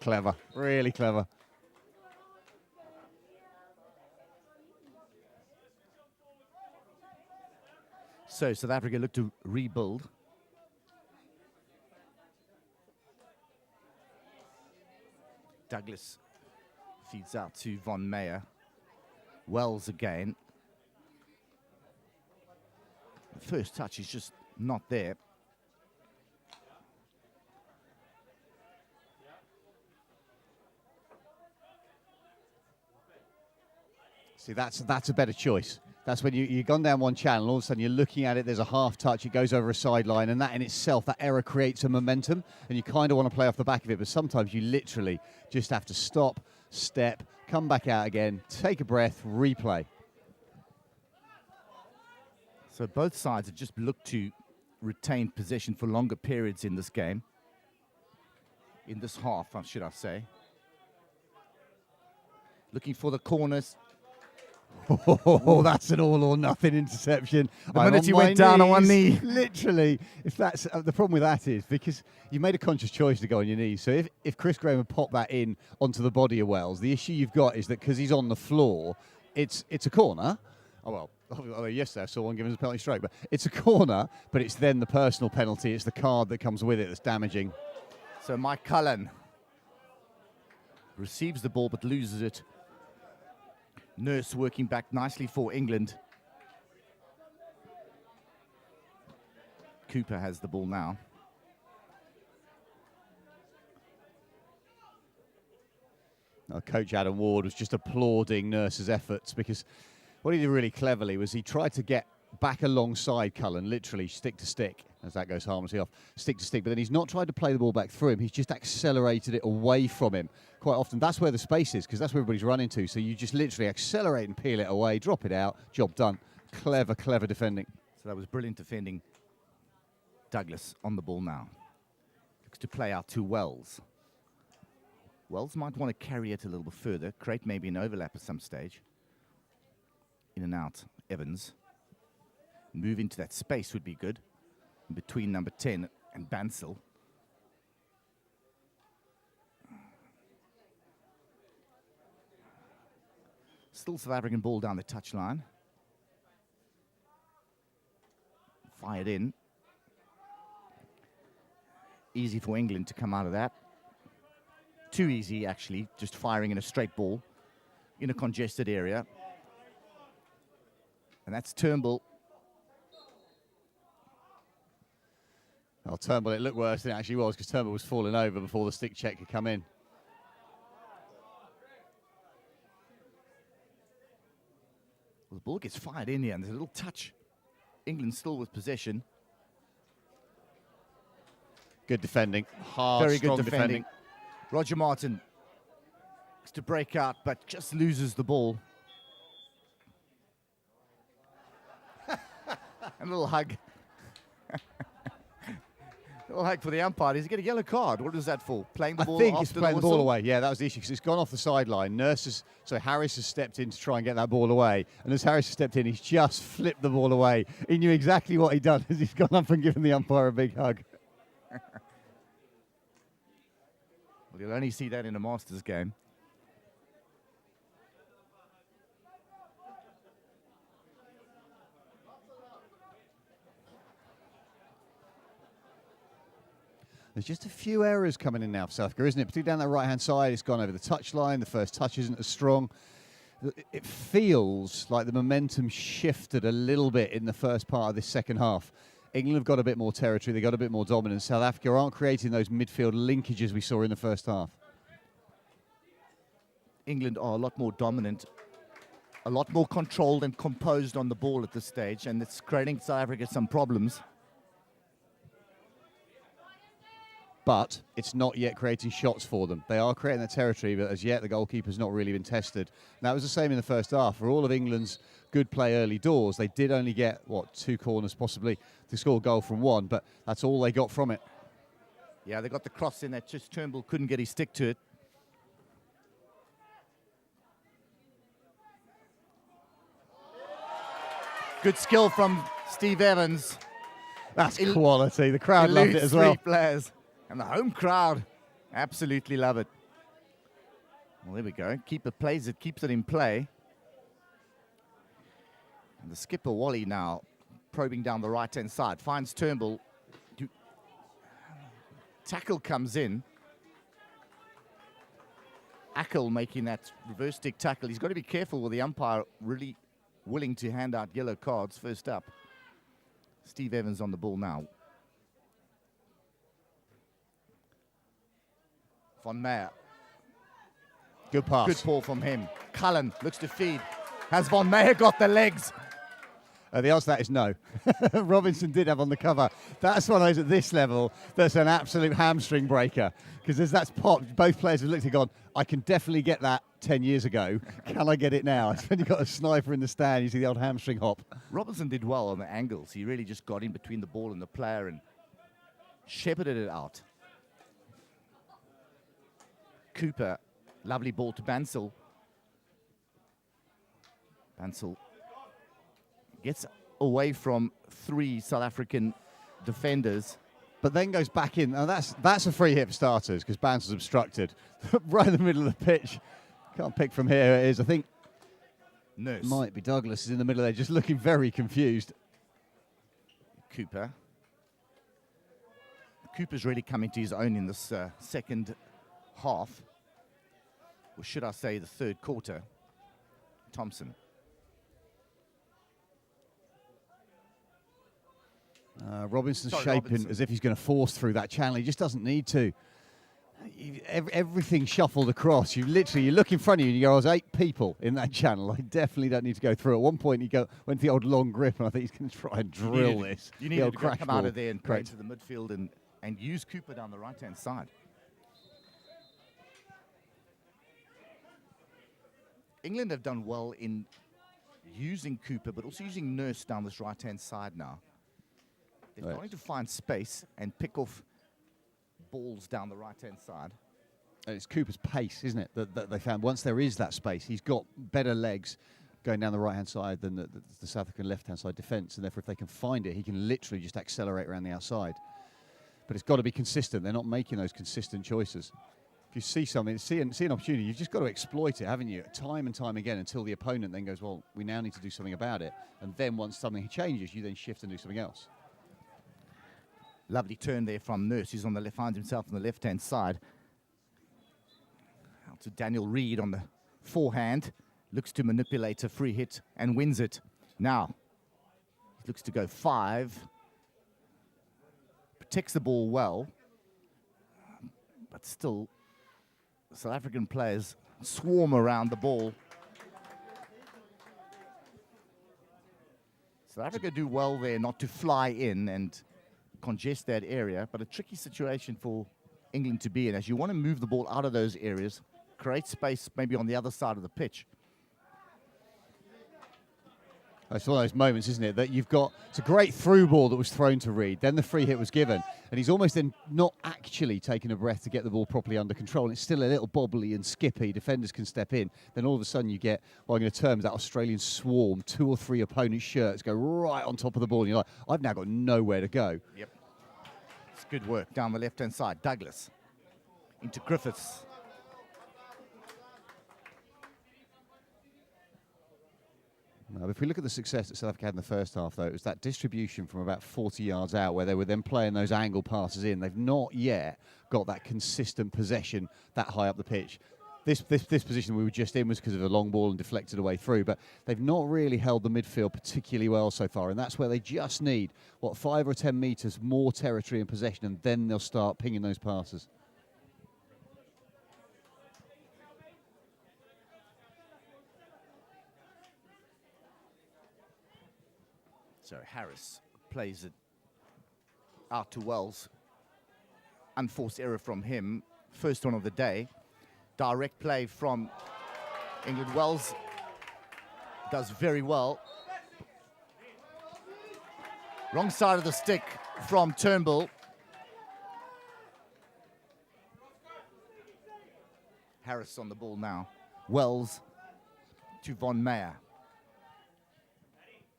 Clever, really clever. So South Africa look to rebuild. Douglas feeds out to Von Meyer. Wells again. The first touch is just not there. See, that's a better choice. That's when you've gone down one channel, all of a sudden you're looking at it, there's a half touch, it goes over a sideline, and that in itself, that error creates a momentum, and you kind of want to play off the back of it, but sometimes you literally just have to stop, step, come back out again, take a breath, replay. So both sides have just looked to retain possession for longer periods in this game. In this half, should I say. Looking for the corners. Oh, that's an all or nothing interception. The minute he went down on one knee. Literally, if that's the problem with that is because you made a conscious choice to go on your knees. So if Chris Graham had popped that in onto the body of Wells, the issue you've got is that because he's on the floor, it's a corner. Oh, well, yesterday I saw one given as a penalty strike, but it's a corner, but it's then the personal penalty. It's the card that comes with it that's damaging. So Mike Cullen receives the ball but loses it. Nurse working back nicely for England. Cooper has the ball now. Now, Coach Adam Ward was just applauding Nurse's efforts because what he did really cleverly was he tried to get back alongside Cullen, literally stick to stick, as that goes harmlessly off, stick to stick. But then he's not tried to play the ball back through him. He's just accelerated it away from him. Quite often, that's where the space is, because that's where everybody's running to. So you just literally accelerate and peel it away, drop it out, job done. Clever, clever defending. So that was brilliant defending. Douglas on the ball now. Looks to play out to Wells. Wells might want to carry it a little bit further, create maybe an overlap at some stage. In and out, Evans. Move into that space would be good. Between number 10 and Bansel. Still South African ball down the touchline. Fired in. Easy for England to come out of that. Too easy, actually, just firing in a straight ball in a congested area. And that's Turnbull. Well, Turnbull, it looked worse than it actually was, because Turnbull was falling over before the stick check could come in. Well, the ball gets fired in here, and there's a little touch. England still with possession. Good defending. Hard, very strong good defending. defending. Roger Martin is to break out, but just loses the ball. And a little hug. A little hug for the umpire. Does he get a yellow card? What is that for? Playing the ball I think after it's playing the ball whistle? away. Yeah, that was the issue, because it's gone off the sideline. Harris has stepped in to try and get that ball away. And as Harris has stepped in, he's just flipped the ball away. He knew exactly what he'd done as he's gone up and given the umpire a big hug. Well, you'll only see that in a Masters game. There's just a few errors coming in now for South Africa, isn't it? Particularly down that right-hand side, it's gone over the touchline. The first touch isn't as strong. It feels like the momentum shifted a little bit in the first part of this second half. England have got a bit more territory. They got a bit more dominance. South Africa aren't creating those midfield linkages we saw in the first half. England are a lot more dominant, a lot more controlled and composed on the ball at this stage, and it's creating South Africa some problems. But it's not yet creating shots for them. They are creating their territory, but as yet the goalkeeper's not really been tested. And that was the same in the first half. For all of England's good play early doors, they did only get, 2 corners possibly to score a goal from one, but that's all they got from it. Yeah, they got the cross in that just Turnbull couldn't get his stick to it. Good skill from Steve Evans. That's quality. The crowd loved it as well. 3 players. And the home crowd absolutely love it. Well, there we go. Keeper plays it, keeps it in play. And the skipper, Wally, now probing down the right-hand side. Finds Turnbull. Tackle comes in. Ackle making that reverse stick tackle. He's got to be careful with the umpire really willing to hand out yellow cards first up. Steve Evans on the ball now. Von Meyer. Good pass. Good ball from him. Cullen looks to feed. Has Von Meyer got the legs? The answer to that is no. Robinson did have on the cover. That's one of those at this level that's an absolute hamstring breaker. Because as that's popped, both players have looked and gone, I can definitely get that 10 years ago. Can I get it now? It's when you've got a sniper in the stand, you see the old hamstring hop. Robinson did well on the angles. He really just got in between the ball and the player and shepherded it out. Cooper, lovely ball to Bansel. Bansel gets away from 3 South African defenders. But then goes back in. Now that's a free hit for starters, because Bansel's obstructed. Right in the middle of the pitch. Can't pick from here. It is, I think. Nurse. Might be Douglas is in the middle there, just looking very confused. Cooper's really coming to his own in this second half, or should I say the third quarter. Thompson. Robinson's shaping as if he's going to force through that channel. He just doesn't need to. Everything shuffled across. You look in front of you and you go, "There's 8 people in that channel. I definitely don't need to go through." At one point, he went to the old long grip, and I think he's going to try and drill this. You need to come out of there and go to the midfield and use Cooper down the right-hand side. England have done well in using Cooper, but also using Nurse down this right-hand side now. They're trying to find space and pick off balls down the right-hand side. And it's Cooper's pace, isn't it, that they found. Once there is that space, he's got better legs going down the right-hand side than the South African left-hand side defence, and therefore if they can find it, he can literally just accelerate around the outside. But it's got to be consistent. They're not making those consistent choices. If you see something, see an opportunity, you've just got to exploit it, haven't you? Time and time again, until the opponent then goes, well, we now need to do something about it. And then once something changes, you then shift and do something else. Lovely turn there from Nurse, who's finds himself on the left-hand side. Out to Daniel Reid on the forehand. Looks to manipulate a free hit and wins it. Now, he looks to go 5. Protects the ball well. But still, South African players swarm around the ball. South Africa do well there not to fly in and congest that area, but a tricky situation for England to be in, as you want to move the ball out of those areas, create space maybe on the other side of the pitch. It's one of those moments, isn't it, that you've got, it's a great through ball that was thrown to Reid, then the free hit was given, and he's almost then not actually taking a breath to get the ball properly under control, and it's still a little bobbly and skippy, defenders can step in, then all of a sudden you get, what I'm going to term as that Australian swarm, 2 or 3 opponents' shirts go right on top of the ball, and you're like, I've now got nowhere to go. Yep. It's good work down the left-hand side. Douglas into Griffiths. Now, if we look at the success that South Africa had in the first half, though, it was that distribution from about 40 yards out where they were then playing those angle passes in. They've not yet got that consistent possession that high up the pitch. This position we were just in was because of a long ball and deflected away through, but they've not really held the midfield particularly well so far, and that's where they just need, 5 or 10 metres more territory and possession, and then they'll start pinging those passes. So Harris plays it out to Wells. Unforced error from him. First one of the day. Direct play from England. Wells does very well. Wrong side of the stick from Turnbull. Harris on the ball now. Wells to Von Meyer.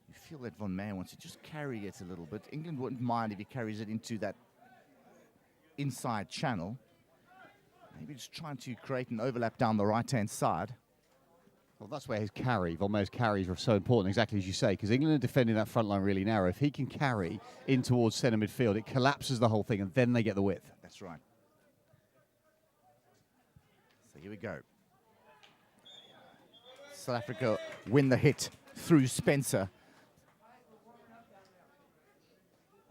You feel that Von Meyer wants to just carry it a little bit. England wouldn't mind if he carries it into that inside channel. Maybe just trying to create an overlap down the right-hand side. Well, that's where his carry, Von Meyer's carries are so important, exactly as you say, because England are defending that front line really narrow. If he can carry in towards centre midfield, it collapses the whole thing, and then they get the width. That's right. So here we go. South Africa win the hit through Spencer.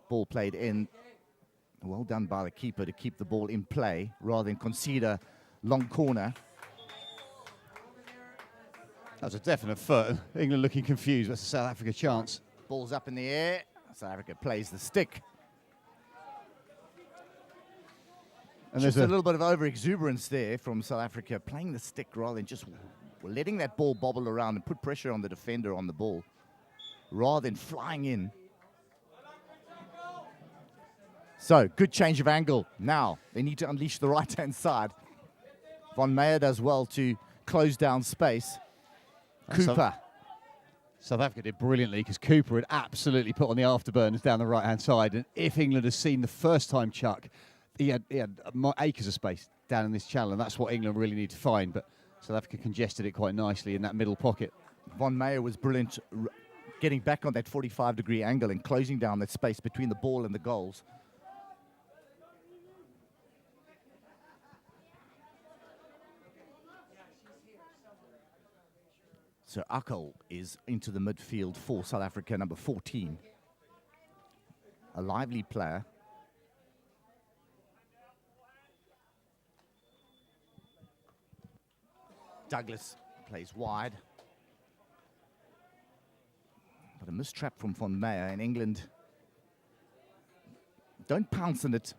Ball played in. Well done by the keeper to keep the ball in play rather than concede a long corner. That was a definite foot. England looking confused. That's a South Africa chance. Ball's up in the air. South Africa plays the stick. And there's a little bit of over-exuberance there from South Africa, playing the stick rather than just letting that ball bobble around and put pressure on the defender on the ball rather than flying in. So, good change of angle. Now, they need to unleash the right-hand side. Von Meyer does well to close down space. Cooper. South Africa did brilliantly because Cooper had absolutely put on the afterburners down the right-hand side. And if England had seen the first time Chuck, he had acres of space down in this channel, and that's what England really need to find. But South Africa congested it quite nicely in that middle pocket. Von Meyer was brilliant, getting back on that 45-degree angle and closing down that space between the ball and the goals. So Akal is into the midfield for South Africa, number 14. A lively player. Douglas plays wide. But a mistrap from Von Meyer, and England don't pounce on it.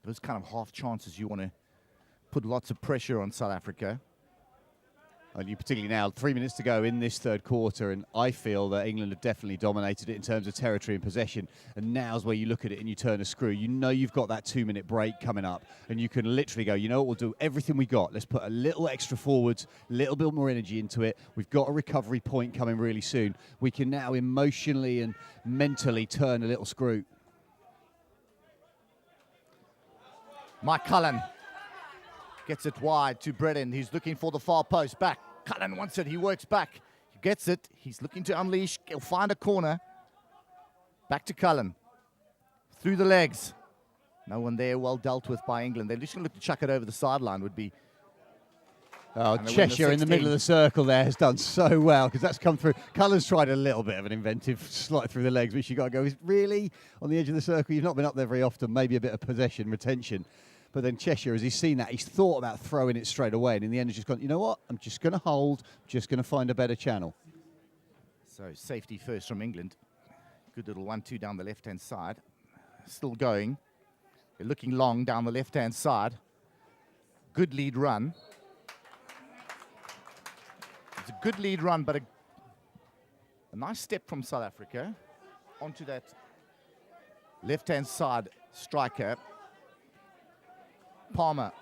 Those kind of half chances, you want to put lots of pressure on South Africa. And you particularly now, 3 minutes to go in this third quarter, and I feel that England have definitely dominated it in terms of territory and possession. And now's where you look at it and you turn a screw. You know you've got that 2-minute break coming up, and you can literally go, you know what, we'll do everything we got. Let's put a little extra forwards, a little bit more energy into it. We've got a recovery point coming really soon. We can now emotionally and mentally turn a little screw. Mike Cullen gets it wide to Bredin. He's looking for the far post. Back. Cullen wants it. He works back. He gets it. He's looking to unleash. He'll find a corner. Back to Cullen. Through the legs. No one there, well dealt with by England. They're just going to look to chuck it over the sideline would be... Oh, Cheshire in the middle of the circle there has done so well because that's come through. Cullen's tried a little bit of an inventive slide through the legs, which you've got to go, is really on the edge of the circle? You've not been up there very often, maybe a bit of possession, retention. But then Cheshire, as he's seen that, he's thought about throwing it straight away. And in the end, he's just gone, you know what? I'm just going to hold, just going to find a better channel. So safety first from England. Good little 1-2 down the left-hand side. Still going. They're looking long down the left-hand side. Good lead run. It's a good lead run, but a nice step from South Africa onto that left-hand side striker. Palmer.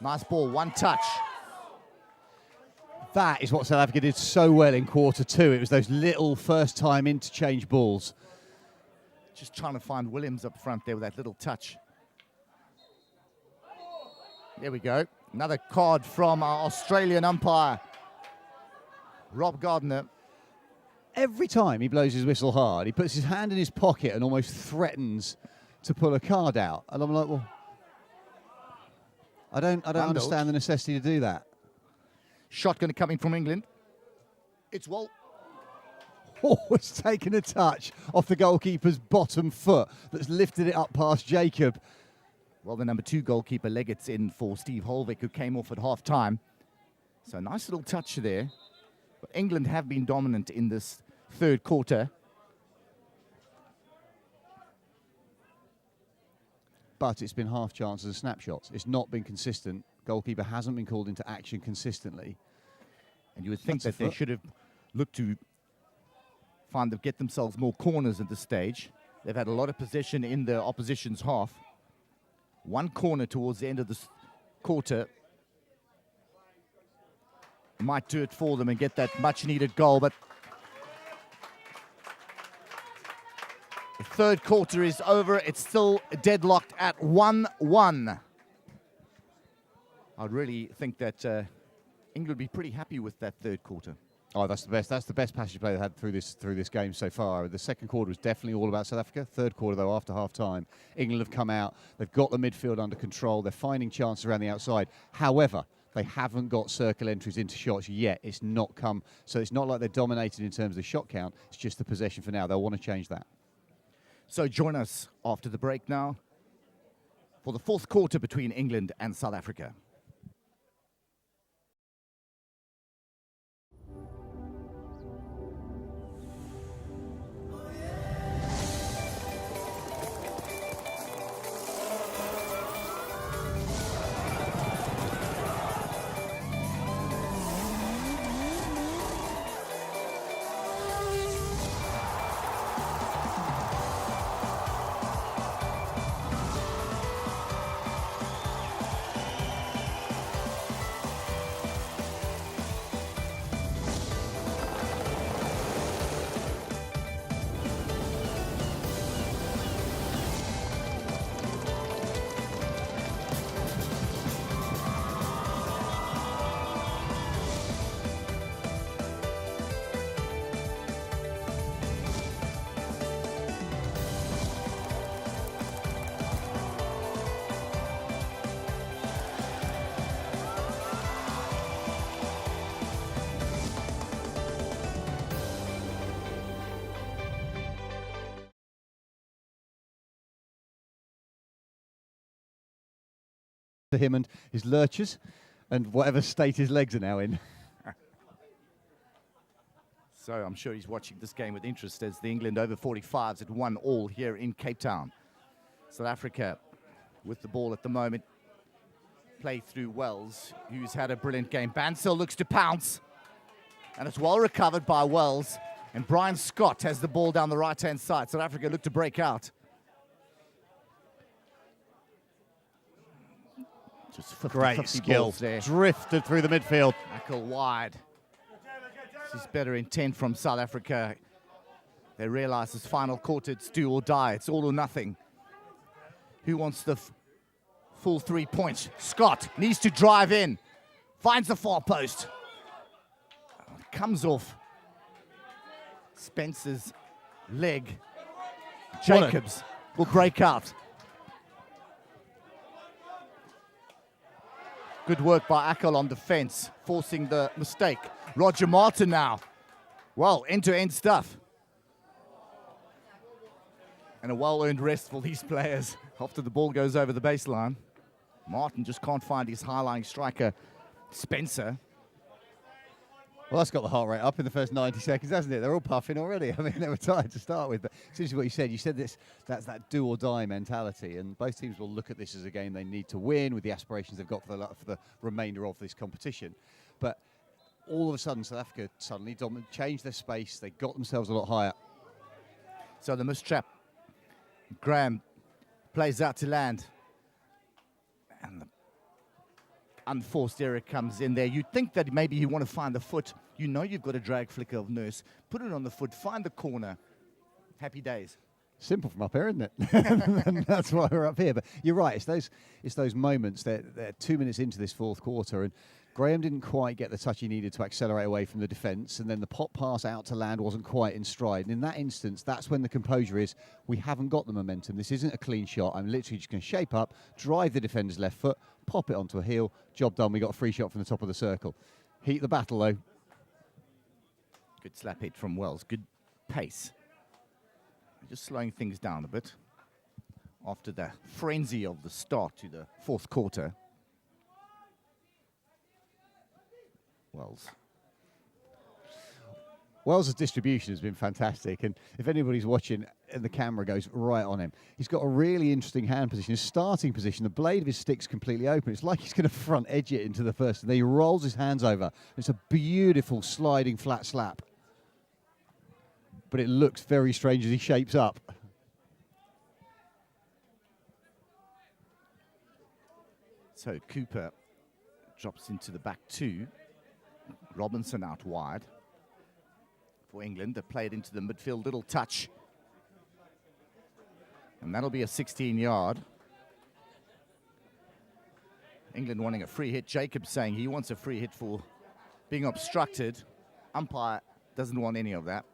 Nice ball, one touch. That is what South Africa did so well in quarter two. It was those little first-time interchange balls. Just trying to find Williams up front there with that little touch. There we go. Another card from our Australian umpire, Rob Gardner. Every time he blows his whistle hard, he puts his hand in his pocket and almost threatens to pull a card out. And I'm like, well, I don't understand the necessity to do that. Shot going to come in from England. It's well. Oh, it's taken a touch off the goalkeeper's bottom foot that's lifted it up past Jacob. Well, the number 2 goalkeeper, Leggett's in for Steve Holvik, who came off at half-time. So nice little touch there. But England have been dominant in this third quarter. But it's been half chances and snapshots. It's not been consistent. Goalkeeper hasn't been called into action consistently. And you would think that they should have looked to get themselves more corners at this stage. They've had a lot of possession in the opposition's half. One corner towards the end of this quarter might do it for them and get that much-needed goal, but the third quarter is over. It's still deadlocked at 1-1. I'd really think that England would be pretty happy with that third quarter. Oh, that's the best. That's the best passage play they've had through this game so far. The second quarter was definitely all about South Africa. Third quarter, though, after half-time, England have come out. They've got the midfield under control. They're finding chances around the outside. However, they haven't got circle entries into shots yet. It's not come. So it's not like they're dominated in terms of the shot count. It's just the possession for now. They'll want to change that. So join us after the break now for the fourth quarter between England and South Africa. to him and his lurchers and whatever state his legs are now in. So I'm sure he's watching this game with interest as the England over 45s at 1-1 here in Cape Town. South Africa with the ball at the moment. Play through Wells, who's had a brilliant game. Bansell looks to pounce. And it's well recovered by Wells. And Brian Scott has the ball down the right-hand side. South Africa look to break out. Just 50, Great 50 skill. there. Drifted through the midfield. Tackle wide. This is better intent from South Africa. They realize this final quarter, it's do or die. It's all or nothing. Who wants the full 3 points? Scott needs to drive in. Finds the far post. Comes off Spencer's leg. Jacobs will break out. Good work by Akal on defense, forcing the mistake. Roger Martin now. Well, end-to-end stuff. And a well-earned rest for these players after the ball goes over the baseline. Martin just can't find his high-lying striker, Spencer. Well, that's got the heart rate up in the first 90 seconds, hasn't it? They're all puffing already. I mean, they were tired to start with. But seriously, what you said. You said that's that do-or-die mentality. And both teams will look at this as a game they need to win with the aspirations they've got for the remainder of this competition. But all of a sudden, South Africa suddenly changed their space. They got themselves a lot higher. So the mistrap. Graham plays out to land. And the unforced error comes in there. You'd think that maybe you want to find the foot. You know you've got a drag flicker of Nurse. Put it on the foot, find the corner. Happy days. Simple from up here, isn't it? And that's why we're up here. But you're right. It's those moments. They're 2 minutes into this fourth quarter, and Graham didn't quite get the touch he needed to accelerate away from the defence, and then the pop pass out to land wasn't quite in stride. And in that instance, that's when the composure is, we haven't got the momentum. This isn't a clean shot. I'm literally just going to shape up, drive the defender's left foot, pop it onto a heel. Job done. We got a free shot from the top of the circle. Heat the battle, though. Good slap hit from Wells. Good pace. Just slowing things down a bit after the frenzy of the start to the fourth quarter. Wells' distribution has been fantastic, and if anybody's watching and the camera goes right on him, he's got a really interesting hand position. His starting position, the blade of his stick's completely open. It's like he's going to front edge it into the first, and then he rolls his hands over. It's a beautiful sliding flat slap. But it looks very strange as he shapes up. So Cooper drops into the back two. Robinson out wide for England. They play it into the midfield, little touch. And that'll be a 16-yard. England wanting a free hit. Jacobs saying he wants a free hit for being obstructed. Umpire doesn't want any of that.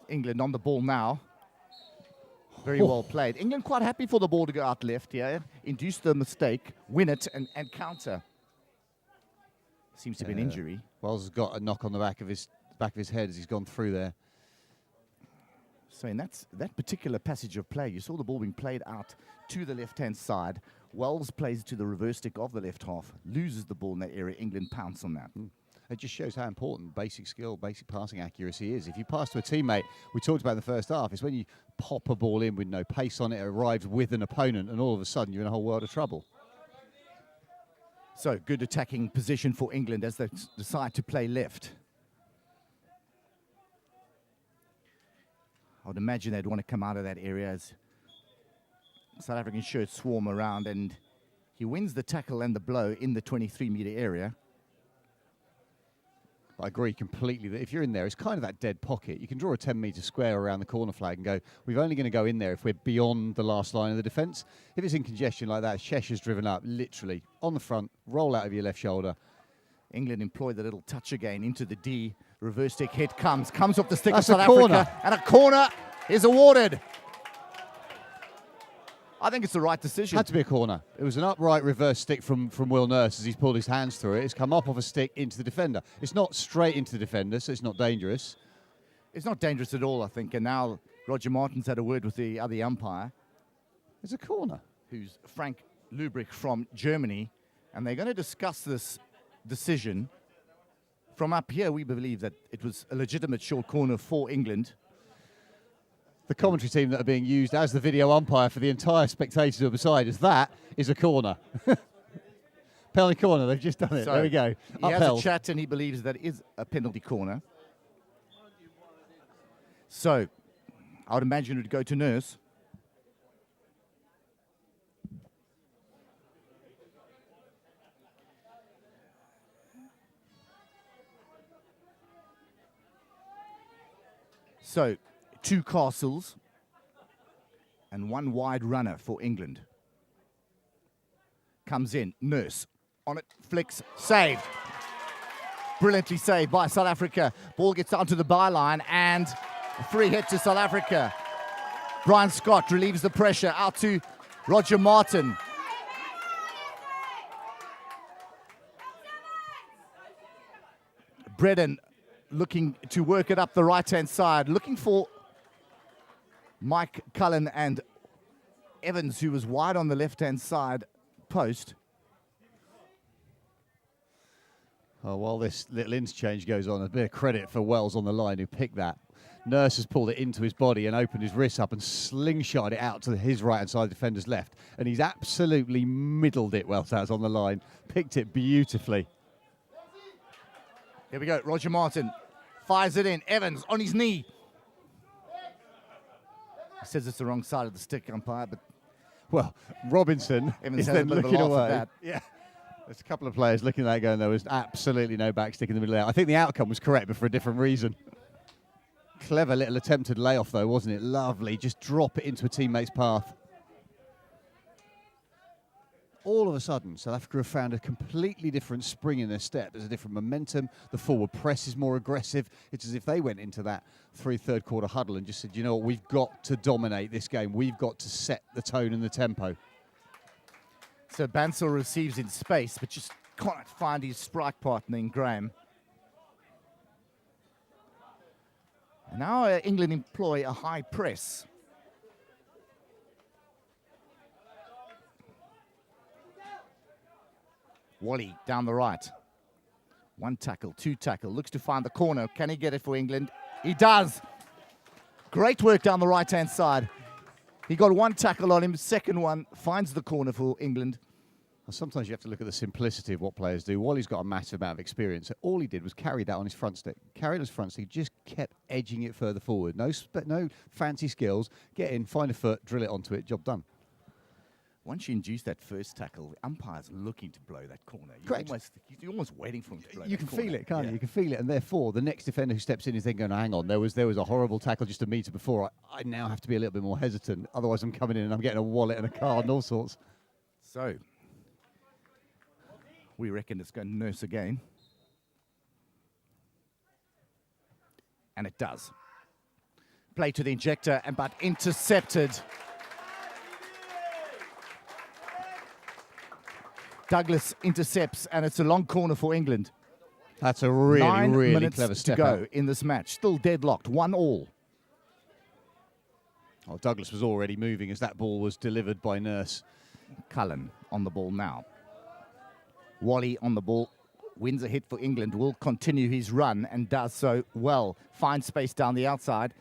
England on the ball now. Very well played. England quite happy for the ball to go out left here. Induce the mistake, win it, and counter. Seems to be an injury. Wells has got a knock on the back of his head as he's gone through there. So in that particular passage of play, you saw the ball being played out to the left-hand side. Wells plays to the reverse stick of the left half, loses the ball in that area. England pounce on that. It just shows how important basic skill, basic passing accuracy is. If you pass to a teammate, we talked about in the first half, it's when you pop a ball in with no pace on it, it arrives with an opponent, and all of a sudden you're in a whole world of trouble. So good attacking position for England as they decide to play left. I would imagine they'd want to come out of that area as South African shirts swarm around, and he wins the tackle and the blow in the 23-meter area. I agree completely that if you're in there, it's kind of that dead pocket. You can draw a 10-metre square around the corner flag and go, we're only going to go in there if we're beyond the last line of the defence. If it's in congestion like that, Cheshire's driven up, literally, on the front, roll out of your left shoulder. England employ the little touch again into the D. Reverse stick hit comes off the stick That's of South a corner. Africa. And a corner is awarded. I think it's the right decision. Had to be a corner. It was an upright reverse stick from Will Nurse as he's pulled his hands through it. It's come up off a stick into the defender. It's not straight into the defender, so it's not dangerous. It's not dangerous at all, I think. And now Roger Martin's had a word with the other umpire. It's a corner. Who's Frank Lubrick from Germany. And they're going to discuss this decision. From up here, we believe that it was a legitimate short corner for England. The commentary team that are being used as the video umpire for the entire spectators who are beside us, that is a corner. Penalty corner, they've just done it. So there we go. He has a chat and he believes that is a penalty corner. So, I would imagine it would go to Nurse. So, 2 castles and 1 wide runner for England. Comes in, Nurse on it, flicks, saved. Brilliantly saved by South Africa. Ball gets onto the byline and a free hit to South Africa. Brian Scott relieves the pressure out to Roger Martin. Bredden looking to work it up the right-hand side, looking for Mike Cullen and Evans, who was wide on the left-hand side post. Oh, while this little interchange goes on, a bit of credit for Wells on the line who picked that. Nurse has pulled it into his body and opened his wrists up and slingshot it out to his right-hand side, defender's left. And he's absolutely middled it, Wells has on the line. Picked it beautifully. Here we go, Roger Martin fires it in. Evans on his knee. He says it's the wrong side of the stick, umpire, but... Well, Robinson Evans is has a then bit of a looking laugh at away. that. Yeah. There's a couple of players looking at that going, there was absolutely no backstick in the middle there. I think the outcome was correct, but for a different reason. Clever little attempted layoff, though, wasn't it? Lovely. Just drop it into a teammate's path. All of a sudden, South Africa have found a completely different spring in their step. There's a different momentum. The forward press is more aggressive. It's as if they went into that third quarter huddle and just said, you know what, we've got to dominate this game. We've got to set the tone and the tempo. So Bansal receives in space, but just can't find his strike partner in Graham. And now England employ a high press. Wally down the right. 1 tackle, 2 tackle, looks to find the corner. Can he get it for England? He does. Great work down the right-hand side. He got 1 tackle on him, second one finds the corner for England. Sometimes you have to look at the simplicity of what players do. Wally's got a massive amount of experience. All he did was carry that on his front stick. Carried his front stick, just kept edging it further forward. No fancy skills. Get in, find a foot, drill it onto it, job done. Once you induce that first tackle, the umpire's looking to blow that corner. You're almost waiting for him to blow You can that corner. feel it, can't Yeah. you? You can feel it, and therefore the next defender who steps in is then going, hang on, there was a horrible tackle just a metre before. I now have to be a little bit more hesitant. Otherwise I'm coming in and I'm getting a wallet and a card and all sorts. So, we reckon it's going to Nurse again. And it does. Play to the injector, but intercepted. Douglas intercepts, and it's a long corner for England. That's a really, 9 really minutes clever step to go out. in this match. Still deadlocked, 1-1. Oh, Douglas was already moving as that ball was delivered by Nurse. Cullen on the ball now. Wally on the ball, wins a hit for England, will continue his run and does so well. Finds space down the outside.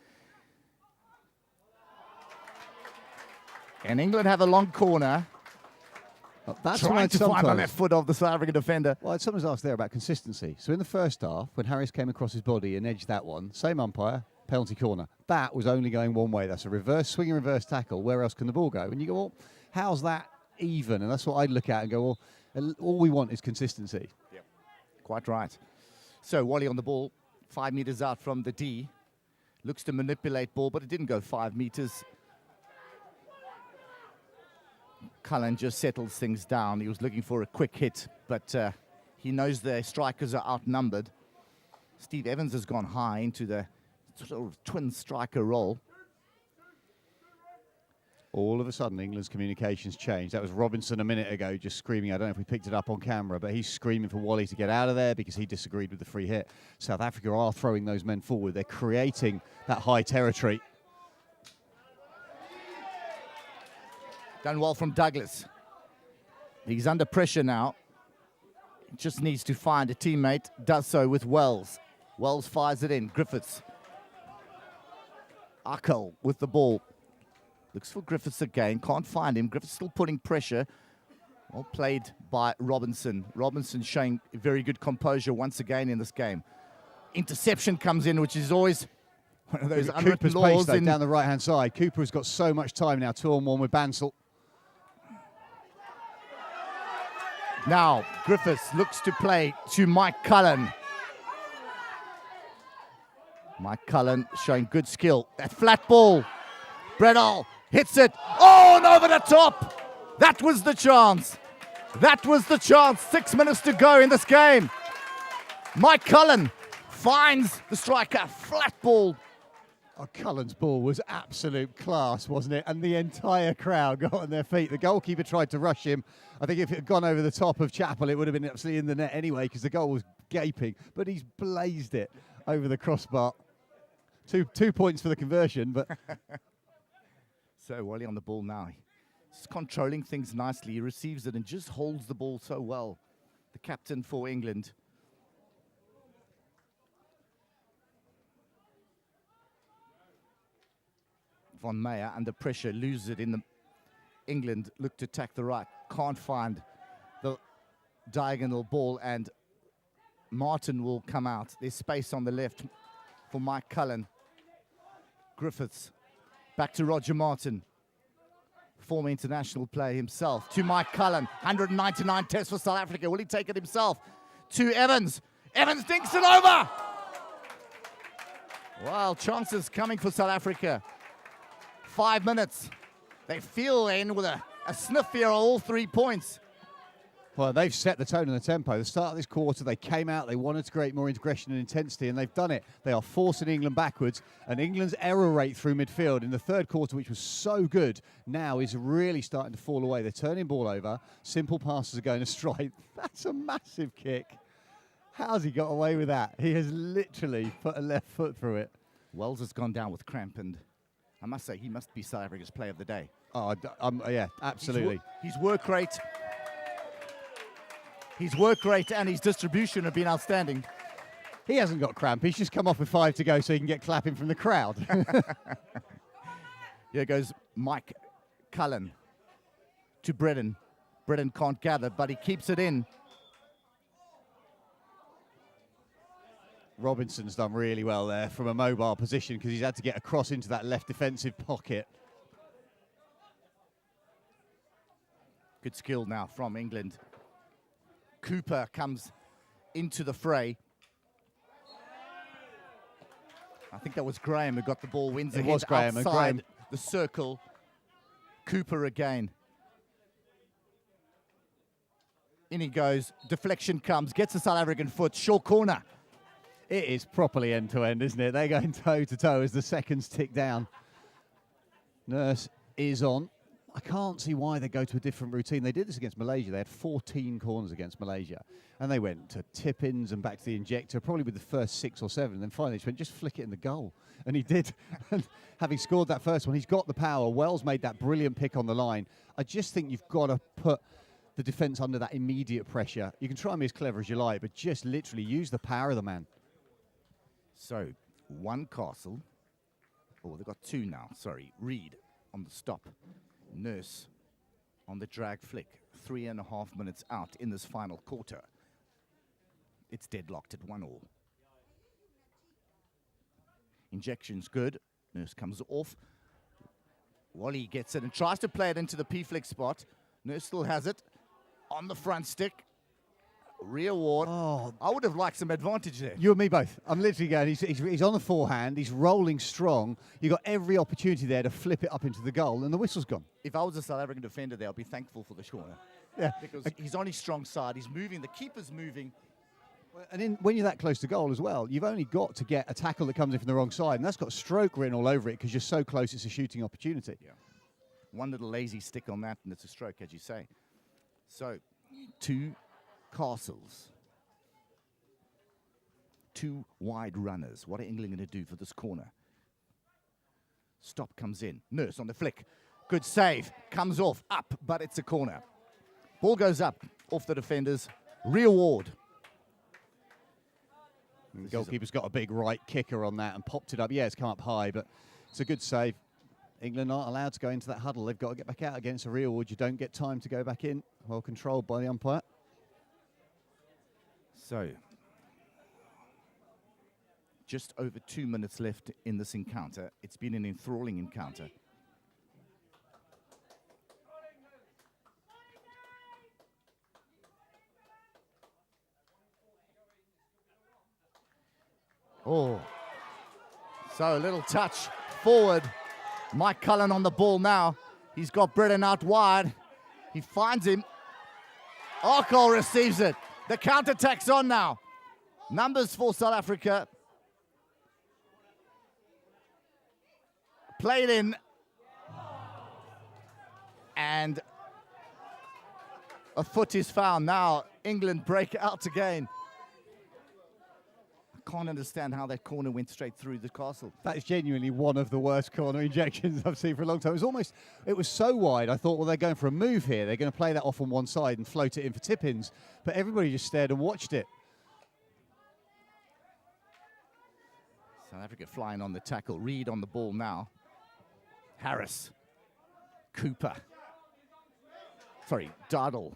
And England have a long corner. That's trying to find the left foot of the South African defender. Well, someone's asked there about consistency. So in the first half, when Harris came across his body and edged that one, same umpire, penalty corner. That was only going one way. That's a reverse, swinging reverse tackle. Where else can the ball go? And you go, well, how's that even? And that's what I'd look at and go, well, all we want is consistency. Yep. Quite right. So Wally on the ball, 5 meters out from the D. Looks to manipulate ball, but it didn't go 5 meters. Cullen just settles things down. He was looking for a quick hit, but he knows the strikers are outnumbered. Steve Evans has gone high into the sort of twin striker role. All of a sudden, England's communications changed. That was Robinson a minute ago just screaming. I don't know if we picked it up on camera, but he's screaming for Wally to get out of there because he disagreed with the free hit. South Africa are throwing those men forward. They're creating that high territory. Done well from Douglas. He's under pressure now. Just needs to find a teammate. Does so with Wells. Wells fires it in. Griffiths. Akal with the ball. Looks for Griffiths again. Can't find him. Griffiths still putting pressure. Well played by Robinson. Robinson showing very good composure once again in this game. Interception comes in, which is always one of those unwritten Cooper's laws. pace, though, down the right-hand side. Cooper has got so much time now, 2-on-1 with Bansal. Now, Griffiths looks to play to Mike Cullen. Mike Cullen showing good skill. That flat ball. Bredal hits it. Oh, and over the top. That was the chance. That was the chance. 6 minutes to go in this game. Mike Cullen finds the striker. Flat ball. Oh, Cullen's ball was absolute class, wasn't it? And the entire crowd got on their feet. The goalkeeper tried to rush him. I think if it had gone over the top of Chappell, it would have been absolutely in the net anyway because the goal was gaping. But he's blazed it over the crossbar. Two points for the conversion, but... So Wally on the ball now. He's controlling things nicely. He receives it and just holds the ball so well. The captain for England. Von Meyer under pressure, loses it in the... England look to attack the right. Can't find the diagonal ball and Martin will come out. There's space on the left for Mike Cullen. Griffiths. Back to Roger Martin. Former international player himself. To Mike Cullen. 199 tests for South Africa. Will he take it himself? To Evans. Evans dinks it over. Well, chances coming for South Africa. 5 minutes. They feel in with a sniff here on all 3 points. Well, they've set the tone and the tempo. The start of this quarter, they came out, they wanted to create more integration and intensity, and they've done it. They are forcing England backwards, and England's error rate through midfield in the third quarter, which was so good, now is really starting to fall away. They're turning ball over. Simple passes are going astray. That's a massive kick. How's he got away with that? He has literally put a left foot through it. Wells has gone down with cramp, and I must say, he must be South Africa's player of the day. Oh, yeah, absolutely. His work rate... His work rate and his distribution have been outstanding. He hasn't got cramp. He's just come off with 5 to go so he can get clapping from the crowd. Here goes Mike Cullen to Bredden. Bredden can't gather, but he keeps it in. Robinson's done really well there from a mobile position because he's had to get across into that left defensive pocket. Good skill now from England. Cooper comes into the fray. I think that was Graham who got the ball, wins it ahead was Graham, outside the circle. Cooper again. In he goes, deflection comes, gets a South African foot, short corner. It is properly end-to-end, isn't it? They're going toe-to-toe as the seconds tick down. Nurse is on. I can't see why they go to a different routine. They did this against Malaysia. They had 14 corners against Malaysia. And they went to tip-ins and back to the injector, probably with the first 6 or 7. And then finally just went, just flick it in the goal. And he did. And having scored that first one, he's got the power. Wells made that brilliant pick on the line. I just think you've got to put the defence under that immediate pressure. You can try and be as clever as you like, but just literally use the power of the man. So, one Castle. Oh, they've got 2 now. Sorry. Reed on the stop. Nurse on the drag flick. 3.5 minutes out in this final quarter. It's deadlocked at 1-1. Injection's good. Nurse comes off. Wally gets it and tries to play it into the P-flick spot. Nurse still has it on the front stick. Rear ward. Oh. I would have liked some advantage there. You and me both. I'm literally going, he's on the forehand, he's rolling strong. You've got every opportunity there to flip it up into the goal, and the whistle's gone. If I was a South African defender there, I'd be thankful for the corner. Yeah. Because he's on his strong side, he's moving, the keeper's moving. And when you're that close to goal as well, you've only got to get a tackle that comes in from the wrong side, and that's got stroke written all over it because you're so close, it's a shooting opportunity. Yeah. One little lazy stick on that, and it's a stroke, as you say. So, 2 castles. 2 wide runners. What are England going to do for this corner? Stop comes in. Nurse on the flick. Good save. Comes off. Up, but it's a corner. Ball goes up off the defenders. Real Ward. The goalkeeper's got a big right kicker on that and popped it up. Yeah, it's come up high, but it's a good save. England aren't allowed to go into that huddle. They've got to get back out against a real Ward. You don't get time to go back in. Well controlled by the umpire. So, just over 2 minutes left in this encounter. It's been an enthralling encounter. Oh, so a little touch forward. Mike Cullen on the ball now. He's got Britton out wide. He finds him. Arkol receives it. The counter-attack's on now. Numbers for South Africa. Played in. And a foot is found. Now England break out again. Can't understand how that corner went straight through the castle. That is genuinely one of the worst corner injections I've seen for a long time. It was so wide, I thought, well, they're going for a move here. They're going to play that off on one side and float it in for tip-ins. But everybody just stared and watched it. South Africa flying on the tackle. Reed on the ball now. Harris. Cooper. Sorry, Dardle.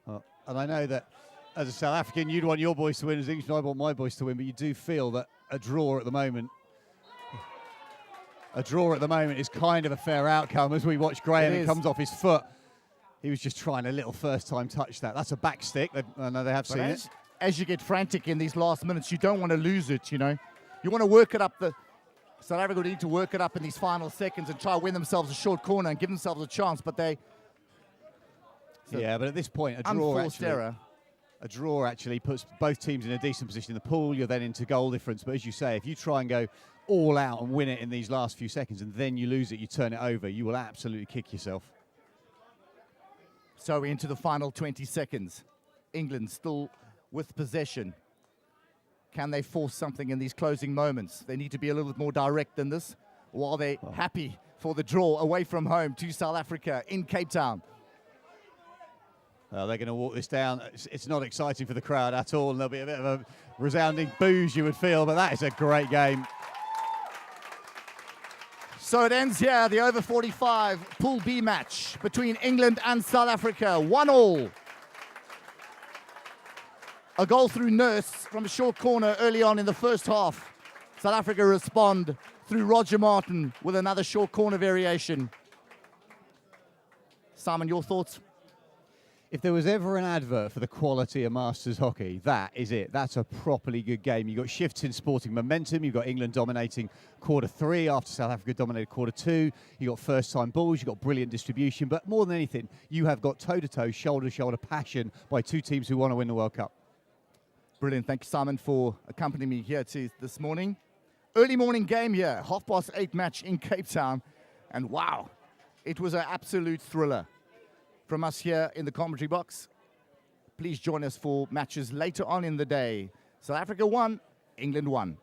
And I know that as a South African, you'd want your boys to win as English, and I want my boys to win, but you do feel that a draw at the moment is kind of a fair outcome. As we watch Graham, it comes off his foot. He was just trying a little first-time touch that. That's a back stick. I know they have seen it. As you get frantic in these last minutes, you don't want to lose it, you know. You want to work it up. South Africa need to work it up in these final seconds and try to win themselves a short corner and give themselves a chance, but they... Yeah, but at this point, a draw actually puts both teams in a decent position in the pool. You're then into goal difference. But as you say, if you try and go all out and win it in these last few seconds and then you lose it, you turn it over, you will absolutely kick yourself. So we're into the final 20 seconds. England still with possession. Can they force something in these closing moments? They need to be a little bit more direct than this. Or are they happy for the draw away from home to South Africa in Cape Town? They're going to walk this down. It's not exciting for the crowd at all, and there'll be a bit of a resounding boos, you would feel, but that is a great game. So it ends here, the over 45 Pool B match between England and South Africa, 1-1. A goal through Nurse from a short corner early on in the first half. South Africa respond through Roger Martin with another short corner variation. Simon, your thoughts? If there was ever an advert for the quality of Masters hockey, that is it. That's a properly good game. You've got shifts in sporting momentum. You've got England dominating quarter 3 after South Africa dominated quarter 2. You've got first-time balls. You've got brilliant distribution. But more than anything, you have got toe-to-toe, shoulder-to-shoulder passion by two teams who want to win the World Cup. Brilliant. Thank you, Simon, for accompanying me here this morning. Early morning game here, 8:30 match in Cape Town. And wow, it was an absolute thriller. From us here in the commentary box, please join us for matches later on in the day. South Africa 1, England 1.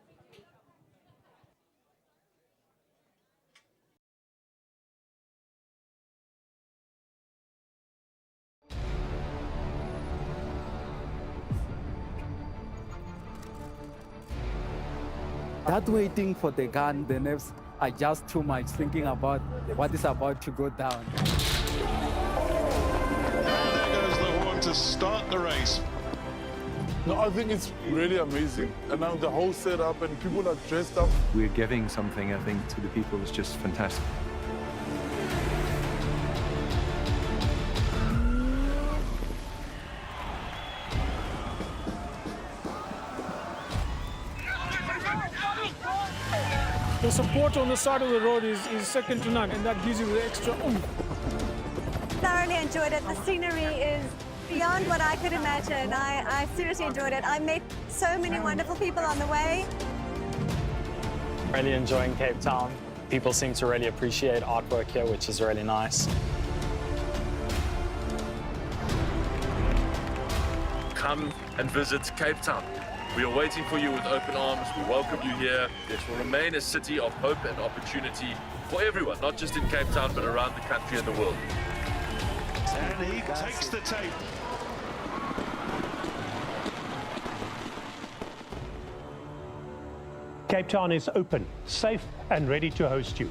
That waiting for the gun, the nerves are just too much, thinking about what is about to go down. To start the race. No, I think it's really amazing. And now the whole setup and people are dressed up. We're giving something, I think, to the people that's just fantastic. The support on the side of the road is second to none, and that gives you the extra oomph. Thoroughly enjoyed it. The scenery is beyond what I could imagine. I seriously enjoyed it. I met so many wonderful people on the way. Really enjoying Cape Town. People seem to really appreciate artwork here, which is really nice. Come and visit Cape Town. We are waiting for you with open arms. We welcome you here. This will remain a city of hope and opportunity for everyone, not just in Cape Town, but around the country and the world. And he takes the tape. Cape Town is open, safe and ready to host you.